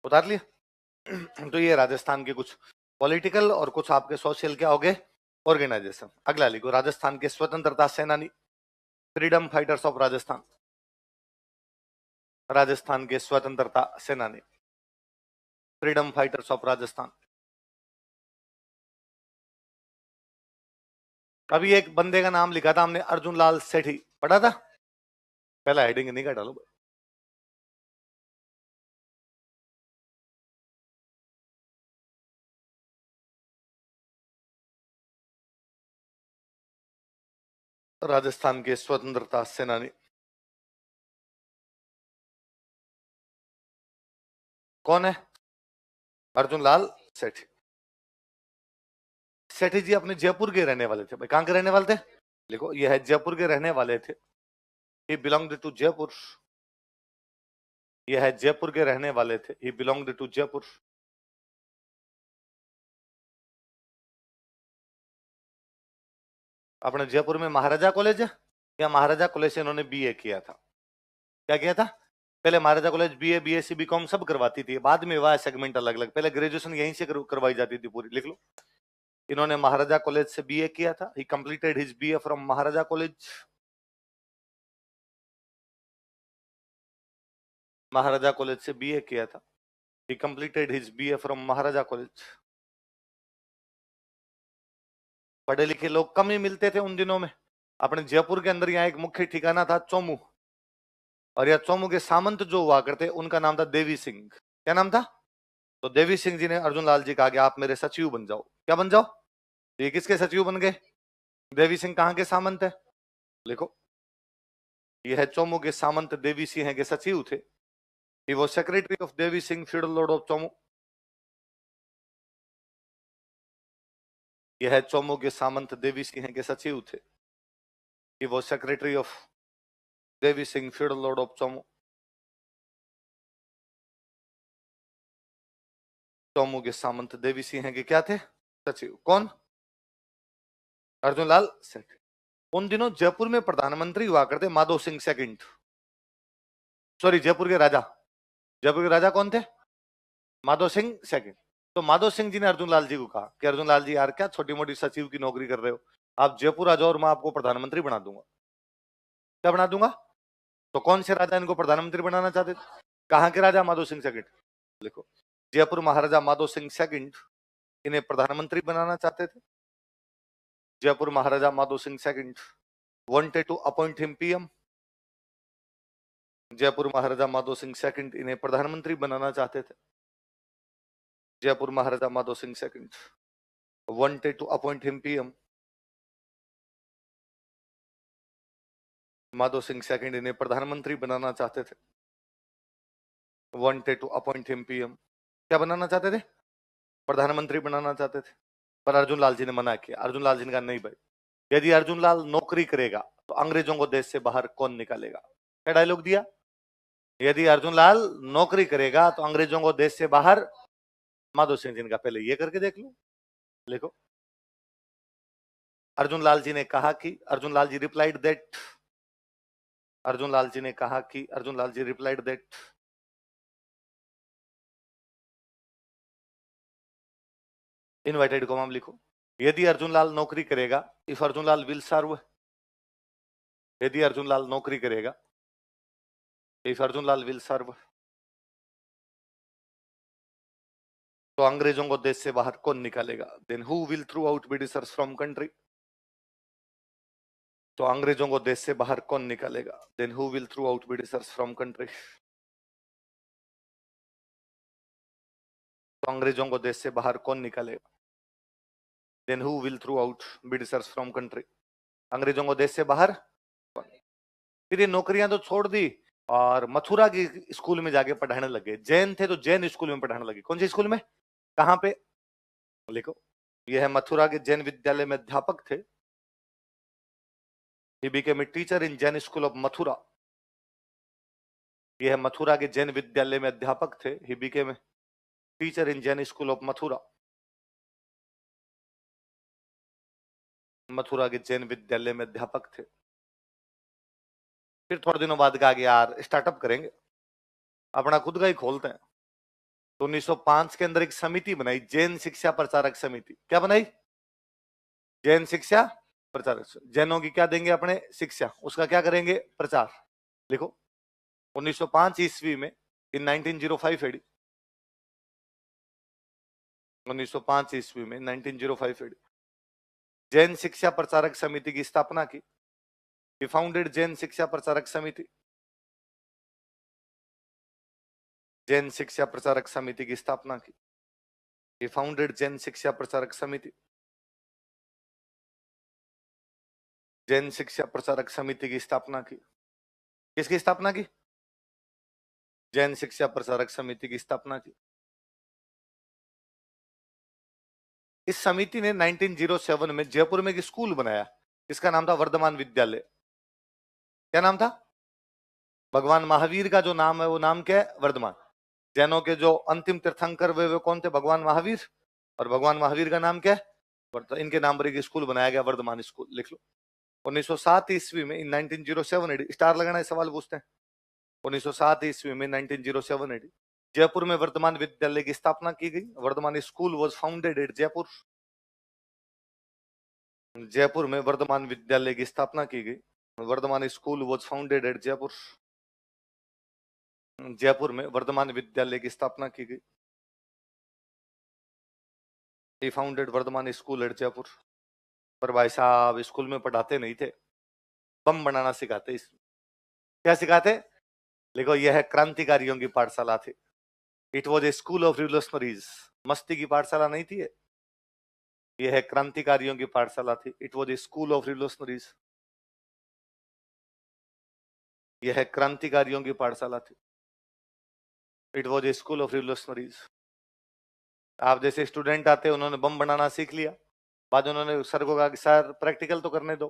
Speaker 1: उतार लिया। तो ये राजस्थान के कुछ पॉलिटिकल और कुछ आपके सोशल क्या हो गए, ऑर्गेनाइजेशन। अगला लिखो, राजस्थान के स्वतंत्रता सेनानी, freedom fighters of Rajasthan. Rajasthan के स्वतंत्रता सेनानी, फ्रीडम फाइटर्स ऑफ राजस्थान। अभी एक बंदे का नाम लिखा था हमने, अर्जुन लाल सेठी, पढ़ा था? पहला हेडिंग नहीं का डालो। राजस्थान के स्वतंत्रता सेनानी कौन है? अर्जुन लाल सेठी। सेठी जी अपने जयपुर के रहने वाले थे भाई। कहां के रहने वाले थे? लिखो, यह है जयपुर के रहने वाले थे। ही बिलोंग्ड टू जयपुर। यह है जयपुर के रहने वाले थे। ही बिलोंग्ड टू जयपुर। अपने जयपुर में महाराजा कॉलेज है, या महाराजा कॉलेज से इन्होंने बीए किया था? क्या किया था? पहले महाराजा कॉलेज बीए बीएससी बीकॉम सब करवाती थी, बाद में हुआ सेगमेंट अलग अलग। पहले ग्रेजुएशन यहीं से करवाई जाती थी पूरी। लिख लो, इन्होंने महाराजा कॉलेज से बीए किया था। ही completed his BA from Maharaja college. Maharaja college से बीए किया था। ही completed his BA from Maharaja college. पढ़े लिखे लोग कम ही मिलते थे उन दिनों में। अपने जयपुर के अंदर यहाँ एक मुख्य ठिकाना था चोमू, और यह चोमू के सामंत जो हुआ करते उनका नाम था देवी सिंह। क्या नाम था? तो देवी सिंह जी ने अर्जुन लाल जी कहा कि आप मेरे सचिव बन जाओ। क्या बन जाओ? ये किसके सचिव बन गए? देवी सिंह कहां के सामंत है? लिखो, यह है चोमू के सामंत देवी सिंह के सचिव थे। वो secretary of Devi Singh feudal Lord of Chomu. यह है चोमू के सामंत देवी सिंह के सचिव थे। वो secretary of Devi Singh feudal Lord of Chomu. Chomu के सामंत देवी सिंह के क्या थे? सचिव। कौन? अर्जुन लाल सेठ। उन दिनों जयपुर में प्रधानमंत्री हुआ करते माधव सिंह सेकंड। सॉरी, जयपुर के राजा। जयपुर के राजा कौन थे? माधव सिंह सेकंड। तो माधव सिंह जी ने अर्जुन लाल जी को कहा कि अर्जुन लाल जी यार, क्या छोटी मोटी सचिव की नौकरी कर रहे हो, आप जयपुर आ जाओ और मैं आपको प्रधानमंत्री बना दूंगा। क्या बना दूंगा? तो कौन से राजा इनको प्रधानमंत्री बनाना चाहते थे? कहां के राजा? माधव सिंह सेकंड। लिखो, जयपुर महाराजा माधव सिंह सेकंड इन्हें प्रधानमंत्री बनाना चाहते थे। Jaipur Maharaja Madhav Singh second wanted to appoint him PM। Jaipur Maharaja Madhav Singh second इन्हें प्रधानमंत्री बनाना चाहते थे। Jaipur Maharaja Madhav Singh second. wanted to appoint him PM. Madhav Singh second इन्हें प्रधानमंत्री बनाना चाहते थे. wanted to appoint him PM. क्या बनाना चाहते थे? प्रधानमंत्री बनाना चाहते थे, पर अर्जुन लाल जी ने मना किया. अर्जुन लाल जी ने कहा नहीं भाई, यदि अर्जुन लाल नौकरी करेगा तो अंग्रेजों को देश से बाहर कौन निकालेगा. क्या डायलॉग दिया? यदि अर्जुन लाल नौकरी करेगा तो अंग्रेजों को देश से बाहर. माधव सिंह जी ने कहा पहले ये करके देख लो. लिखो. अर्जुन लाल जी ने कहा कि अर्जुन लाल जी रिप्लाइड दैट. अर्जुन लाल जी ने कहा कि Arjun Lal ji replied that. Invited को हम लिखो. यदि अर्जुन लाल नौकरी करेगा, if Arjun Lal will serve. यदि अर्जुन लाल नौकरी करेगा, if Arjun Lal will serve, तो अंग्रेजों को देश से बाहर कौन निकालेगा. Then who will throw out Britishers from country. तो अंग्रेजों को देश से बाहर कौन निकालेगा. Then who will throw out Britishers from country. तो अंग्रेजों को देश से बाहर कौन निकालेगा. Then who will throw out Britishers from country. अंग्रेजों को देश से बाहर. फिर ये नौकरियां तो छोड़ दी और मथुरा की स्कूल में जाके पढ़ाने लगे. जैन थे तो जैन स्कूल में पढ़ाने लगे. कौन सी स्कूल में, कहां पे, लिखो. यह है मथुरा के जैन विद्यालय में अध्यापक थे. He became a teacher in Jain School of Mathura. यह मथुरा के जैन विद्यालय में अध्यापक थे. He became a teacher in Jain School of Mathura. Mathura के जैन विद्यालय में अध्यापक थे. फिर थोड़े दिनों बाद कहा कि यार स्टार्टअप करेंगे, अपना खुद का ही खोलते हैं. तो 1905 के अंदर एक समिति बनाई, जैन शिक्षा प्रचारक समिति. क्या बनाई? जैन शिक्षा प्रचारक. जैनों की क्या देंगे अपने शिक्षा, उसका क्या करेंगे, प्रचार. लिखो. 1905 ईस्वी में, इन 1905 एडी, 1905 ईस्वी में 1905 एडी जैन शिक्षा प्रचारक समिति की स्थापना की. He founded जैन शिक्षा प्रचारक समिति. जैन शिक्षा प्रचारक समिति की स्थापना की. He founded जैन शिक्षा प्रचारक समिति. जैन शिक्षा प्रचारक समिति की स्थापना की. किसकी स्थापना की? जैन शिक्षा प्रचारक समिति की स्थापना की. इस समिति ने 1907 में जयपुर में एक स्कूल बनाया. इसका नाम था वर्धमान विद्यालय. क्या नाम था? भगवान महावीर का जो नाम है वो नाम क्या है? वर्धमान. जैनों के जो अंतिम तीर्थंकर वे कौन थे? भगवान महावीर. और भगवान महावीर का नाम क्या है? इनके नाम पर एक स्कूल बनाया गया, वर्धमान स्कूल. लिख लो. 1907 ईस्वी में, इन 1907 स्टार लगाना है, सवाल पूछते हैं. 1907 ईस्वी में, 1907 जयपुर में वर्धमान विद्यालय की स्थापना की गई. Vardhman school was founded at Jaipur. Jaipur में वर्धमान विद्यालय की स्थापना की गई. Vardhman school was founded at Jaipur. Jaipur में वर्धमान विद्यालय की स्थापना की गई. He founded Vardhman school at Jaipur. पर भाई साहब स्कूल में पढ़ाते नहीं थे, बम बनाना सिखाते. इसमें क्या सिखाते? देखो, यह है क्रांतिकारियों की पाठशाला थी. It was a school of revolutionaries. मस्ती की पाठशाला नहीं थी. यह है क्रांतिकारियों की पाठशाला थी. It was a school of revolutionaries. यह है क्रांतिकारियों की पाठशाला थी. It was a school of revolutionaries. आप जैसे स्टूडेंट आते, उन्होंने बम बनाना सीख लिया. बाद उन्होंने सर को कहा कि सर प्रैक्टिकल तो करने दो.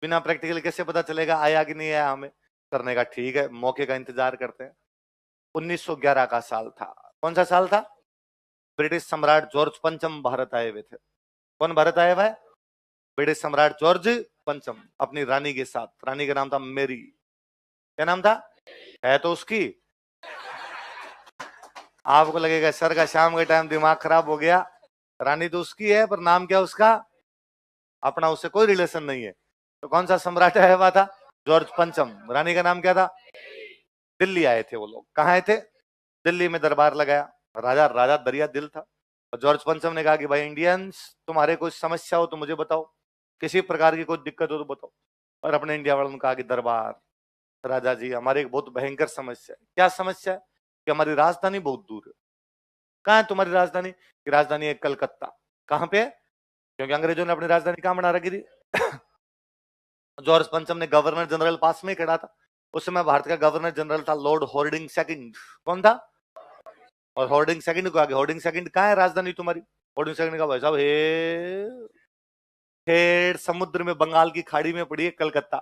Speaker 1: बिना प्रैक्टिकल कैसे पता चलेगा आया कि नहीं आया हमें? करने का ठीक है, मौके का इंतजार करते हैं. 1911 का साल था. कौन सा साल था? ब्रिटिश सम्राट जॉर्ज पंचम भारत आए हुए थे. कौन भारत आया हुआ है? ब्रिटिश सम्राट जॉर्ज पंचम, अपनी रानी के साथ. रानी का नाम था मेरी. क्या नाम था? है तो उसकी. आपको लगेगा सर का शाम के टाइम दिमाग खराब हो गया. रानी तो उसकी है, पर नाम क्या उसका? अपना, उससे कोई रिलेशन नहीं है. तो कौन सा सम्राट आया हुआ था? जॉर्ज पंचम. रानी का नाम क्या था? दिल्ली आए थे वो लोग. कहाँ आए थे? दिल्ली में दरबार लगाया. राजा राजा दरिया दिल था. और जॉर्ज पंचम ने कहा कि भाई इंडियंस, तुम्हारे कोई समस्या हो तो मुझे बताओ, किसी प्रकार की कोई दिक्कत हो तो बताओ. और अपने इंडिया वालों ने कहा कि दरबार राजा जी, हमारी एक बहुत भयंकर समस्या है. क्या समस्या है? कि हमारी राजधानी बहुत दूर है. कहाँ है तुम्हारी राजधानी? कि राजधानी है कलकत्ता. कहां पे? क्योंकि अंग्रेजों ने अपनी राजधानी कहां बना रखी थी? जॉर्ज पंचम ने गवर्नर जनरल पास में खड़ा था। उस समय भारत का गवर्नर जनरल था लॉर्ड हॉर्डिंग सेकंड। कौन था? और हॉर्डिंग सेकंड को आगे, हॉर्डिंग सेकंड कहां है राजधानी तुम्हारी? हॉर्डिंग सेकंड का भाई साहब हे फिर समुद्र में, बंगाल की खाड़ी में पड़ी है कलकत्ता।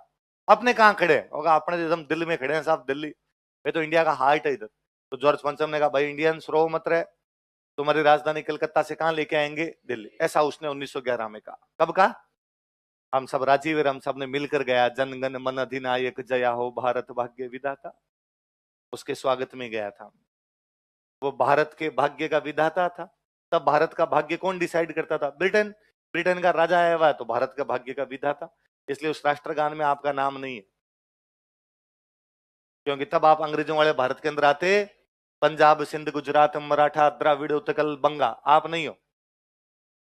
Speaker 1: अपने कहां खड़े होगा? अपने एकदम दिल्ली में खड़े हैं साहब, दिल्ली ये तो इंडिया का हार्ट है इधर। तो जॉर्ज पंचम ने कहा भाई इंडियंस रो मत रहे, तुम्हारी राजधानी कलकत्ता से कहां लेके आएंगे? दिल्ली। ऐसा उसने 1911 में कहा। कब कहा? हम सब राजीव, हम सब ने मिलकर गया, जनगण मन अधिनायक जया हो भारत भाग्य विधाता, उसके स्वागत में गया था। वो भारत के भाग्य का विधाता था। तब भारत का भाग्य कौन डिसाइड करता था? ब्रिटेन। ब्रिटेन का राजा आया हुआ है तो भारत का भाग्य का विधाता। इसलिए उस राष्ट्रगान में आपका नाम नहीं है, क्योंकि तब आप अंग्रेजों वाले भारत के अंदर आते, पंजाब सिंध गुजरात मराठा द्राविड़ उत्कल बंगा, आप नहीं हो,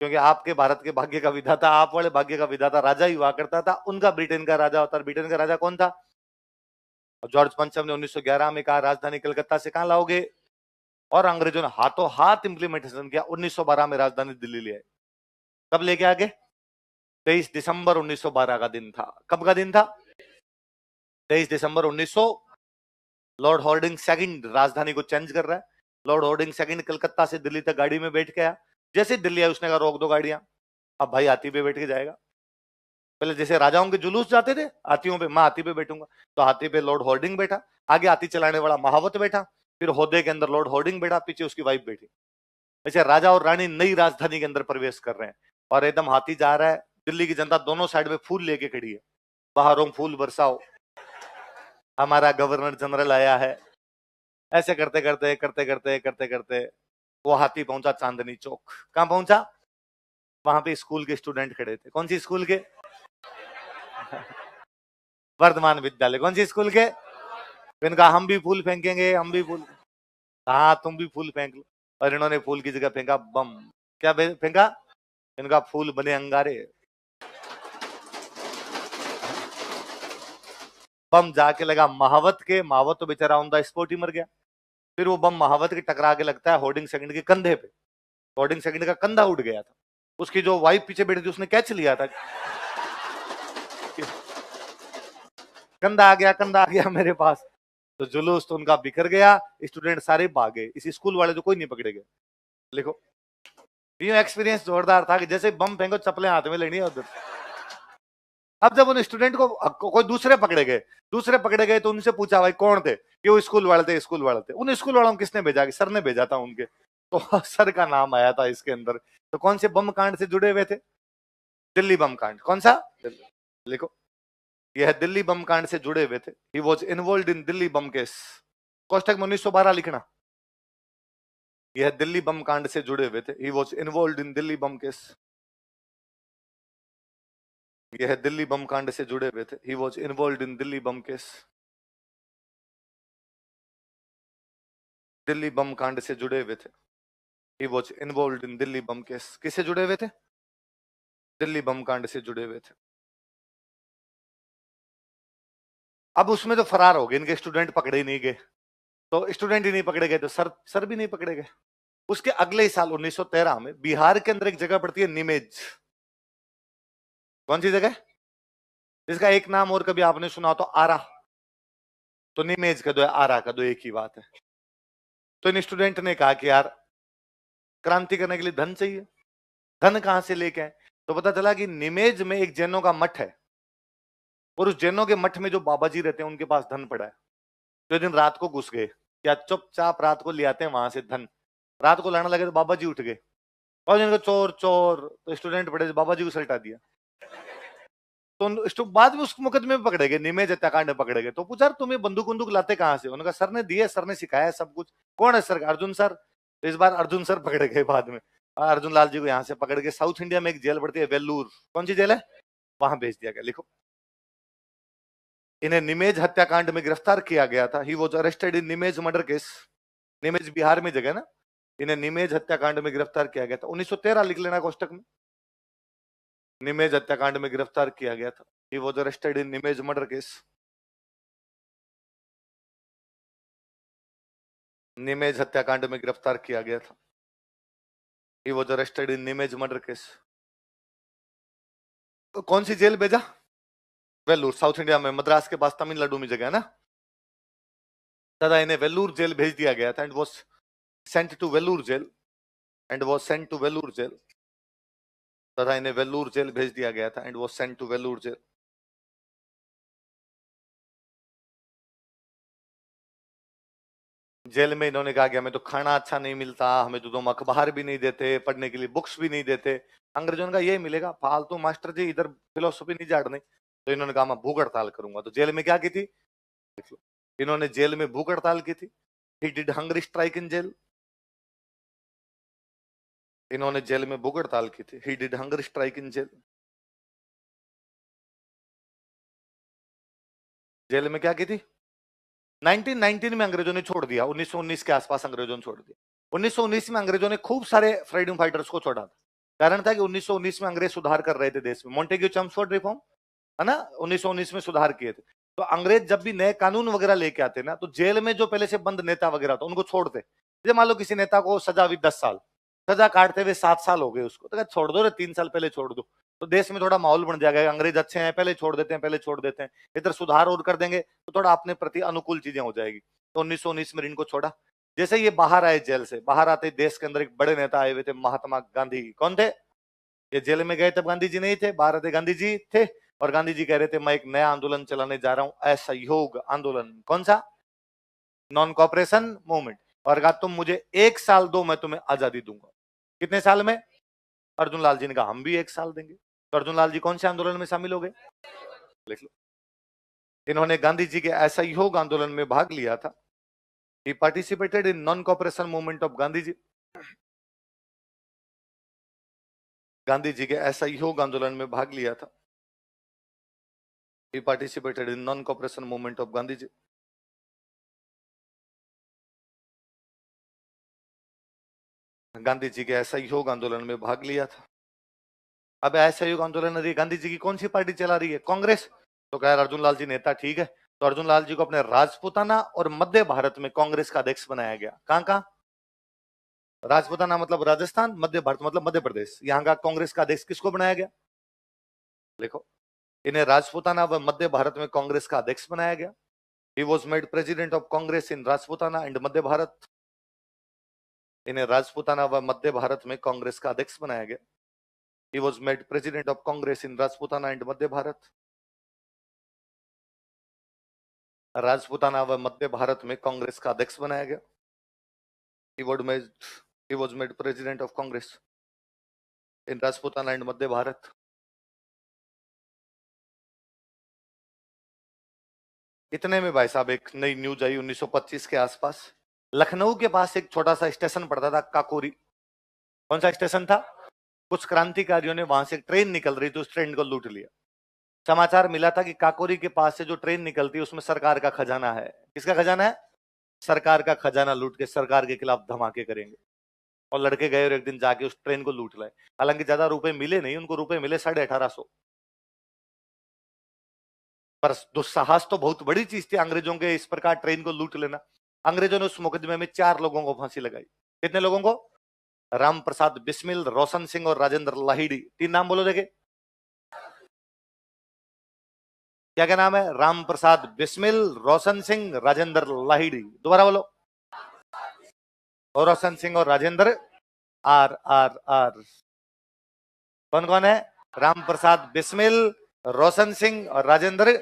Speaker 1: क्योंकि आपके भारत के भाग्य का विधाता, आप वाले भाग्य का विधाता राजा ही हुआ करता था, उनका ब्रिटेन का राजा होता। ब्रिटेन का राजा कौन था? जॉर्ज पंचम ने 1911 में कहा राजधानी कलकत्ता से कहां लाओगे, और अंग्रेजों ने हाथों हाथ इंप्लीमेंटेशन किया। 1912 में राजधानी दिल्ली ले आए। कब लेके आगे? 23 दिसंबर 1912 का दिन था। कब का दिन था? 23 दिसंबर 1900। लॉर्ड हॉर्डिंग सेकंड राजधानी को चेंज कर रहा है। लॉर्ड हॉर्डिंग सेकंड कलकत्ता से दिल्ली तक गाड़ी में बैठ के आया। जैसे दिल्ली आया उसने कहा रोक दो गाड़ियां, अब भाई हाथी पे बैठ के जाएगा। पहले जैसे राजाओं के जुलूस जाते थे हाथियों पे, मैं हाथी पे बैठूंगा, तो हाथी पे लॉर्ड हॉर्डिंग बैठा, आगे हाथी चलाने वाला महावत बैठा, फिर होदे के अंदर लॉर्ड हॉर्डिंग बैठा, पीछे उसकी वाइफ बैठी। ऐसे राजा और रानी नई राजधानी के अंदर प्रवेश कर रहे हैं और एकदम हाथी जा रहा है। दिल्ली की जनता दोनों साइड में फूल लेके खड़ी है, बाहरों फूल बरसाओ, हमारा गवर्नर जनरल आया है। ऐसे करते करते करते करते करते करते वो हाथी पहुंचा चांदनी चौक। कहां पहुंचा? वहां पे स्कूल के स्टूडेंट खड़े थे। कौन सी स्कूल के? वर्धमान विद्यालय। कौन सी स्कूल के? इनका हम भी फूल फेंकेंगे, हम भी फूल। हाँ तुम भी फूल फेंक लो। और इन्होंने फूल की जगह फेंका बम। क्या फेंका? इनका फूल बने अंगारे। बम जाके लगा महावत के, महावत तो बेचारा ऑन द स्पॉट ही मर गया। फिर वो बम महावत के टकरा के लगता है होर्डिंग सेकंड के कंधे पे। होर्डिंग सेकंड का कंधा उड़ गया था। उसकी जो वाइफ पीछे बैठी थी उसने कैच लिया था, कंधा आ गया, कंधा आ गया मेरे पास। तो जुलूस तो उनका बिखर गया, स्टूडेंट सारे भागे, इस स्कूल वाले तो कोई नहीं पकड़े गए। देखो ये एक्सपीरियंस जोरदार था कि जैसे बम फेंको चप्पलें हाथ में लेनी है उधर। अब जब उन स्टूडेंट को कोई दूसरे पकड़े गए, दूसरे पकड़े गए तो उनसे पूछा भाई कौन थे, कि वो स्कूल वाले थे, स्कूल वाले थे। उन स्कूल वालों को किसने भेजा? कि सर ने भेजा था उनके। तो सर का नाम आया था इसके अंदर। तो कौन से बम कांड से जुड़े हुए थे? दिल्ली बम कांड। कौन सा? लिखो, यह दिल्ली बम कांड से जुड़े हुए थे। He was involve in Delhi bomb case. कोष्टक में 1912 लिखना, यह दिल्ली बम कांड से जुड़े हुए थे। He was involve in Delhi bomb case. यह दिल्ली बम कांड से जुड़े हुए थे। He was involve in Delhi bomb case. Delhi bomb कांड से जुड़े हुए थे। He was involve in Delhi bomb case. किससे जुड़े हुए थे? दिल्ली बम कांड से जुड़े हुए थे। अब उसमें तो फरार हो गए, इनके स्टूडेंट पकड़े ही नहीं गए। तो स्टूडेंट ही नहीं पकड़े गए तो सर भी नहीं पकड़े गए। उसके अगले ही साल 1913 में बिहार के अंदर एक जगह पड़ती है निमेज। कौन सी जगह? जिसका एक नाम और कभी आपने सुना हो तो आरा। तो निमेज का दो है, आरा का दो, एक ही बात है। तो इन स्टूडेंट ने कहा कि यार क्रांति करने के लिए धन चाहिए, धन कहां से लेके आए? तो पता चला कि निमेज में एक जैनों का मठ है, और उस जैनों के मठ में जो बाबा जी रहते हैं उनके पास धन पड़ा है। तो दिन रात को घुस गए, क्या चुपचाप रात को ले आते हैं वहां से धन। रात को लाने लगे तो बाबा जी उठ गए और जिनको चोर चोर, तो स्टूडेंट पड़े बाबा जी को सल्टा दिया। तो बाद में उस मुकदमे में पकड़े गए, निमेज हत्याकांड में पकड़े गए। तो पूछा तुम्हें बंदूक बंदूक लाते कहां से? उन्होंने कहा सर ने दिए, सर ने सिखाया सब कुछ। कौन है सर? अर्जुन सर। तो इस बार अर्जुन सर पकड़े गए बाद में। अर्जुन लाल जी को यहाँ से पकड़ के साउथ इंडिया में एक जेल पड़ती है वेल्लूर, कौन सी जेल है, वहां भेज दिया गया। लिखो, इन्हें निमेज हत्याकांड में गिरफ्तार किया गया था। He was arrested in Nimej murder case. Nimej Bihar में जगह ना। इन्हें निमेज हत्याकांड में गिरफ्तार किया गया था। 1913 लिख लेना कोष्टक में। निमेज हत्याकांड में गिरफ्तार किया गया था। He was arrested in Nimej murder case. Nimej हत्याकांड में गिरफ्तार किया गया था। He was arrested in Nimej murder case. तो कौन सी जेल भेजा? वेल्लूर, साउथ इंडिया में, मद्रास के पास तमिलनाडु में जगह है ना। तथा इन्हें वेल्लूर जेल भेज दिया गया था and was sent to Vellore jail and was sent to Vellore jail. तथा इन्हें वेल्लूर जेल भेज दिया गया था and was sent to Vellore jail. Jail में इन्होंने कहा कि हमें तो खाना अच्छा नहीं मिलता, हमें तो तुम अखबार भी नहीं देते, पढ़ने के लिए बुक्स भी नहीं देते। अंग्रेजों का ये मिलेगा फालतू मास्टर जी, इधर फिलोसफी नहीं झाड़ने। तो इन्होंने कहा मैं भूख हड़ताल करूंगा। तो जेल में क्या की थी? इन्होंने जेल में भूख हड़ताल की थी। He did hungry strike in jail. इन्होंने जेल में भूख हड़ताल की थी। He did hungry strike in jail. Jail में क्या की थी? 1919 में अंग्रेजों ने छोड़ दिया, 1919 के आसपास अंग्रेजों ने छोड़ दिया। 1919 में अंग्रेजों ने खूब सारे फ्रीडम फाइटर्स को छोड़ा था। कारण था कि 1919 में अंग्रेज सुधार कर रहे थे देश में, मोंटेग्यू चम्सफोर्ड रिफॉर्म, है ना, 1919 में सुधार किए थे। तो अंग्रेज जब भी नए कानून वगैरह लेके आते ना, तो जेल में जो पहले से बंद नेता वगैरह था उनको छोड़ते। जैसे मान लो किसी नेता को सजा हुई 10 साल, सजा काटते हुए 7 साल हो गए उसको, तो छोड़ दो रे, 3 साल पहले छोड़ दो। तो देश में थोड़ा माहौल बन जाएगा, अंग्रेज अच्छे हैं, पहले छोड़ देते हैं, पहले छोड़ देते हैं, इधर सुधार और कर देंगे तो थोड़ा अपने प्रति अनुकूल चीजें हो जाएगी। तो 1919 में इनको छोड़ा। जैसे ये बाहर आए जेल से, बाहर आते देश के अंदर एक बड़े नेता आए हुए थे, महात्मा गांधी। कौन थे ये? जेल में गए तब गांधी जी नहीं थे, बाहर आते गांधी जी थे। और गांधी जी कह रहे थे मैं एक नया आंदोलन चलाने जा रहा हूं, असहयोग आंदोलन। कौन सा? Non cooperation movement. और कहा तुम मुझे 1 साल दो, मैं तुम्हें आजादी दूंगा। कितने साल में? अर्जुन लाल जी ने कहा हम भी 1 साल देंगे। तो अर्जुन लाल जी कौन से आंदोलन में शामिल हो गए? लिख लो। इन्होंने गांधी जी के असहयोग आंदोलन में भाग लिया था। He participated in non cooperation movement of Gandhi ji. Gandhi ji के असहयोग आंदोलन में भाग लिया था। He participated in non cooperation movement of Gandhi ji. Gandhi ji के असहयोग आंदोलन में भाग लिया था। अब असहयोग आंदोलन गांधी जी की कौन सी पार्टी चला रही है? कांग्रेस। तो कह अर्जुन लाल जी नेता, ठीक है। तो अर्जुन लाल जी को अपने राजपूताना और मध्य भारत में कांग्रेस का अध्यक्ष बनाया गया। कहां कहां? राजपूताना मतलब राजस्थान, मध्य भारत मतलब मध्य प्रदेश। यहां का कांग्रेस का अध्यक्ष किसको बनाया गया? देखो, इन्हें राजपूताना व मध्य भारत में कांग्रेस का अध्यक्ष बनाया गया। He was made president of Congress in Rajputana and Madhya Bharat. इन्हें राजपूताना व मध्य भारत में कांग्रेस का अध्यक्ष बनाया गया। He was made president of Congress in Rajputana and Madhya Bharat. Rajputana व मध्य भारत में कांग्रेस का अध्यक्ष बनाया गया। He was made president of Congress in Rajputana and मध्य भारत। इतने में भाई साहब एक नई न्यूज आई 1925 के आसपास। लखनऊ के पास एक छोटा सा स्टेशन पड़ता था, काकोरी। कौन सा स्टेशन था? कुछ क्रांतिकारियों ने वहां से ट्रेन निकल रही थी, उस ट्रेन को लूट लिया। समाचार मिला था कि काकोरी के पास से जो ट्रेन निकलती है उसमें सरकार का खजाना है। किसका खजाना है? सरकार का खजाना लूट के सरकार के खिलाफ धमाके करेंगे। और लड़के गए और एक दिन जाके उस ट्रेन को लूट लाए। हालांकि ज्यादा रुपए मिले नहीं, उनको रुपए मिले 1850। पर दुस्साहस तो बहुत बड़ी चीज थी अंग्रेजों के, इस प्रकार ट्रेन को लूट लेना। अंग्रेजों ने उस मुकदमे में 4 लोगों को फांसी लगाई। कितने लोगों को? राम प्रसाद बिस्मिल, रोशन सिंह और राजेंद्र लाहिड़ी। 3 नाम बोलो देखे। क्या क्या नाम है? राम प्रसाद बिस्मिल, रोशन सिंह, राजेंद्र लाहिड़ी। दोबारा बोलो। और रोशन सिंह और राजेंद्र आर आर आर। कौन कौन है? राम प्रसाद बिस्मिल, रोशन सिंह और राजेंद्र।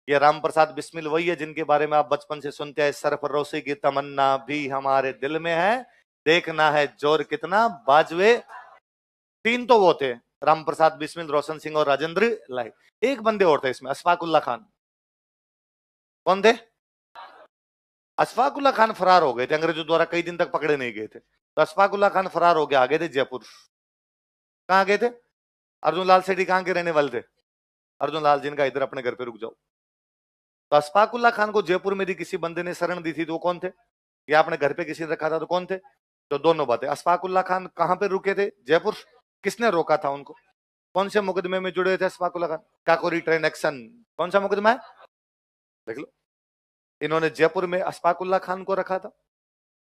Speaker 1: ये राम प्रसाद बिस्मिल वही है जिनके बारे में आप बचपन से सुनते हैं, सरफरोशी की तमन्ना भी हमारे दिल में है, देखना है जोर कितना बाजवे। 3 तो वो थे, राम प्रसाद बिस्मिल, रोशन सिंह और राजेंद्र लाई। एक बंदे और थे इसमें, अशफाकुल्ला खान। कौन थे? अशफाकुल्ला खान फरार हो गए थे, अंग्रेजों द्वारा कई दिन तक पकड़े नहीं गए थे। तो अशफाकुल्ला खान फरार हो गया, आ गए थे जयपुर। कहां गए थे? अर्जुन लाल सेठी कहां के रहने वाले थे? अर्जुन लाल जिनका, इधर अपने घर पे रुक जाओ। तो अशफाकुल्ला खान को जयपुर में किसी बंदे ने शरण दी थी, तो वो कौन थे? या अपने घर पे किसी ने रखा था, तो कौन थे? तो दोनों बातें। अशफाकुल्ला खान कहां पे रुके थे? जयपुर। किसने रोका था उनको? कौन से मुकदमे में जुड़े थे अशफाकुल्ला खान? Kakori train action. कौन सा मुकदमा है? देख लो। इन्होंने जयपुर में अशफाकुल्ला खान को रखा था।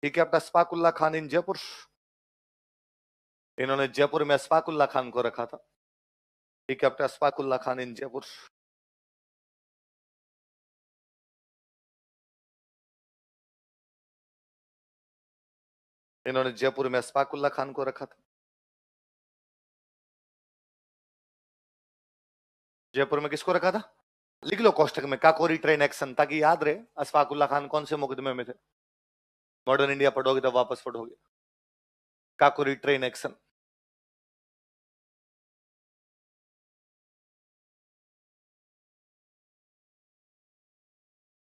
Speaker 1: ठीक है, अपना अशफाकुल्ला खान इन जयपुर। इन्होंने जयपुर में अशफाकुल्ला खान को रखा था। ही केप्ट अशफाकुल्ला खान इन जयपुर। इन्होंने जयपुर में अशफाकुल्ला खान को रखा था। जयपुर में किसको रखा था? लिख लो कोष्टक में काकोरी ट्रेन एक्शन, ताकि याद रहे अशफाकुल्ला खान कौन से मुकदमे में थे। मॉडर्न इंडिया पढ़ोगे तो वापस पढ़ोगे। Kakori train action.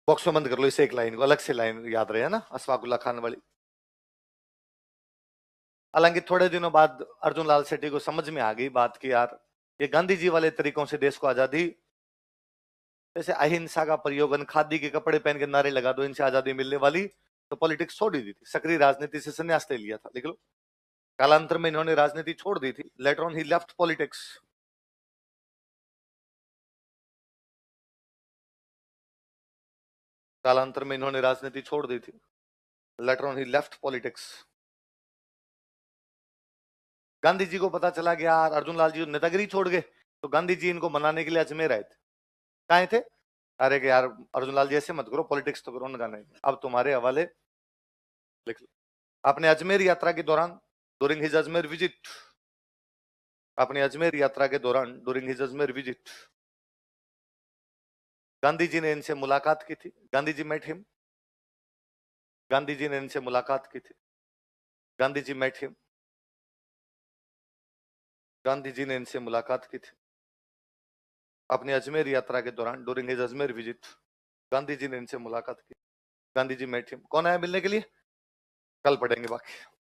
Speaker 1: बॉक्स में बंद कर लो इसे, एक लाइन को अलग से लाइन याद रहे, है ना, अशफाकुल्ला खान वाली। हालांकि थोड़े दिनों बाद अर्जुन लाल सेठी को समझ में आ गई बात की यार ये गांधी जी वाले तरीकों से देश को आजादी, जैसे अहिंसा का प्रयोग, खादी के कपड़े पहन के नारे लगा दो इनसे आजादी मिलने वाली, तो पॉलिटिक्स छोड़ दी थी, सक्रिय राजनीति से संन्यास ले लिया था। देख लो, कालांतर में इन्होंने राजनीति छोड़ दी थी। Later on he left politics. कालांतर में इन्होंने राजनीति छोड़ दी थी। Later on he left politics. Gandhi ji को पता चला कि यार अर्जुन लाल जी नेतागिरी छोड़ गए, तो गांधी जी इनको मनाने के लिए अजमेर आए थे। कहा थे? अरे कि यार अर्जुन लाल जी ऐसे मत करो, पॉलिटिक्स तो करो ना, अब तुम्हारे हवाले। लिख लो। अपने अजमेर यात्रा के दौरान, ड्यूरिंग हिज अजमेर विजिट, अपनी अजमेर यात्रा के दौरान during his Ajmer visit, Gandhi ji ने इनसे मुलाकात की थी। Gandhi ji met him. गांधी जी ने इनसे मुलाकात की थी। Gandhi ji met him. गांधी जी ने इनसे मुलाकात की थी अपनी अजमेर यात्रा के दौरान, during his Ajmer visit. Gandhi ji ने इनसे मुलाकात की। Gandhi ji met him. कौन आया मिलने के लिए? कल पढ़ेंगे बाकी।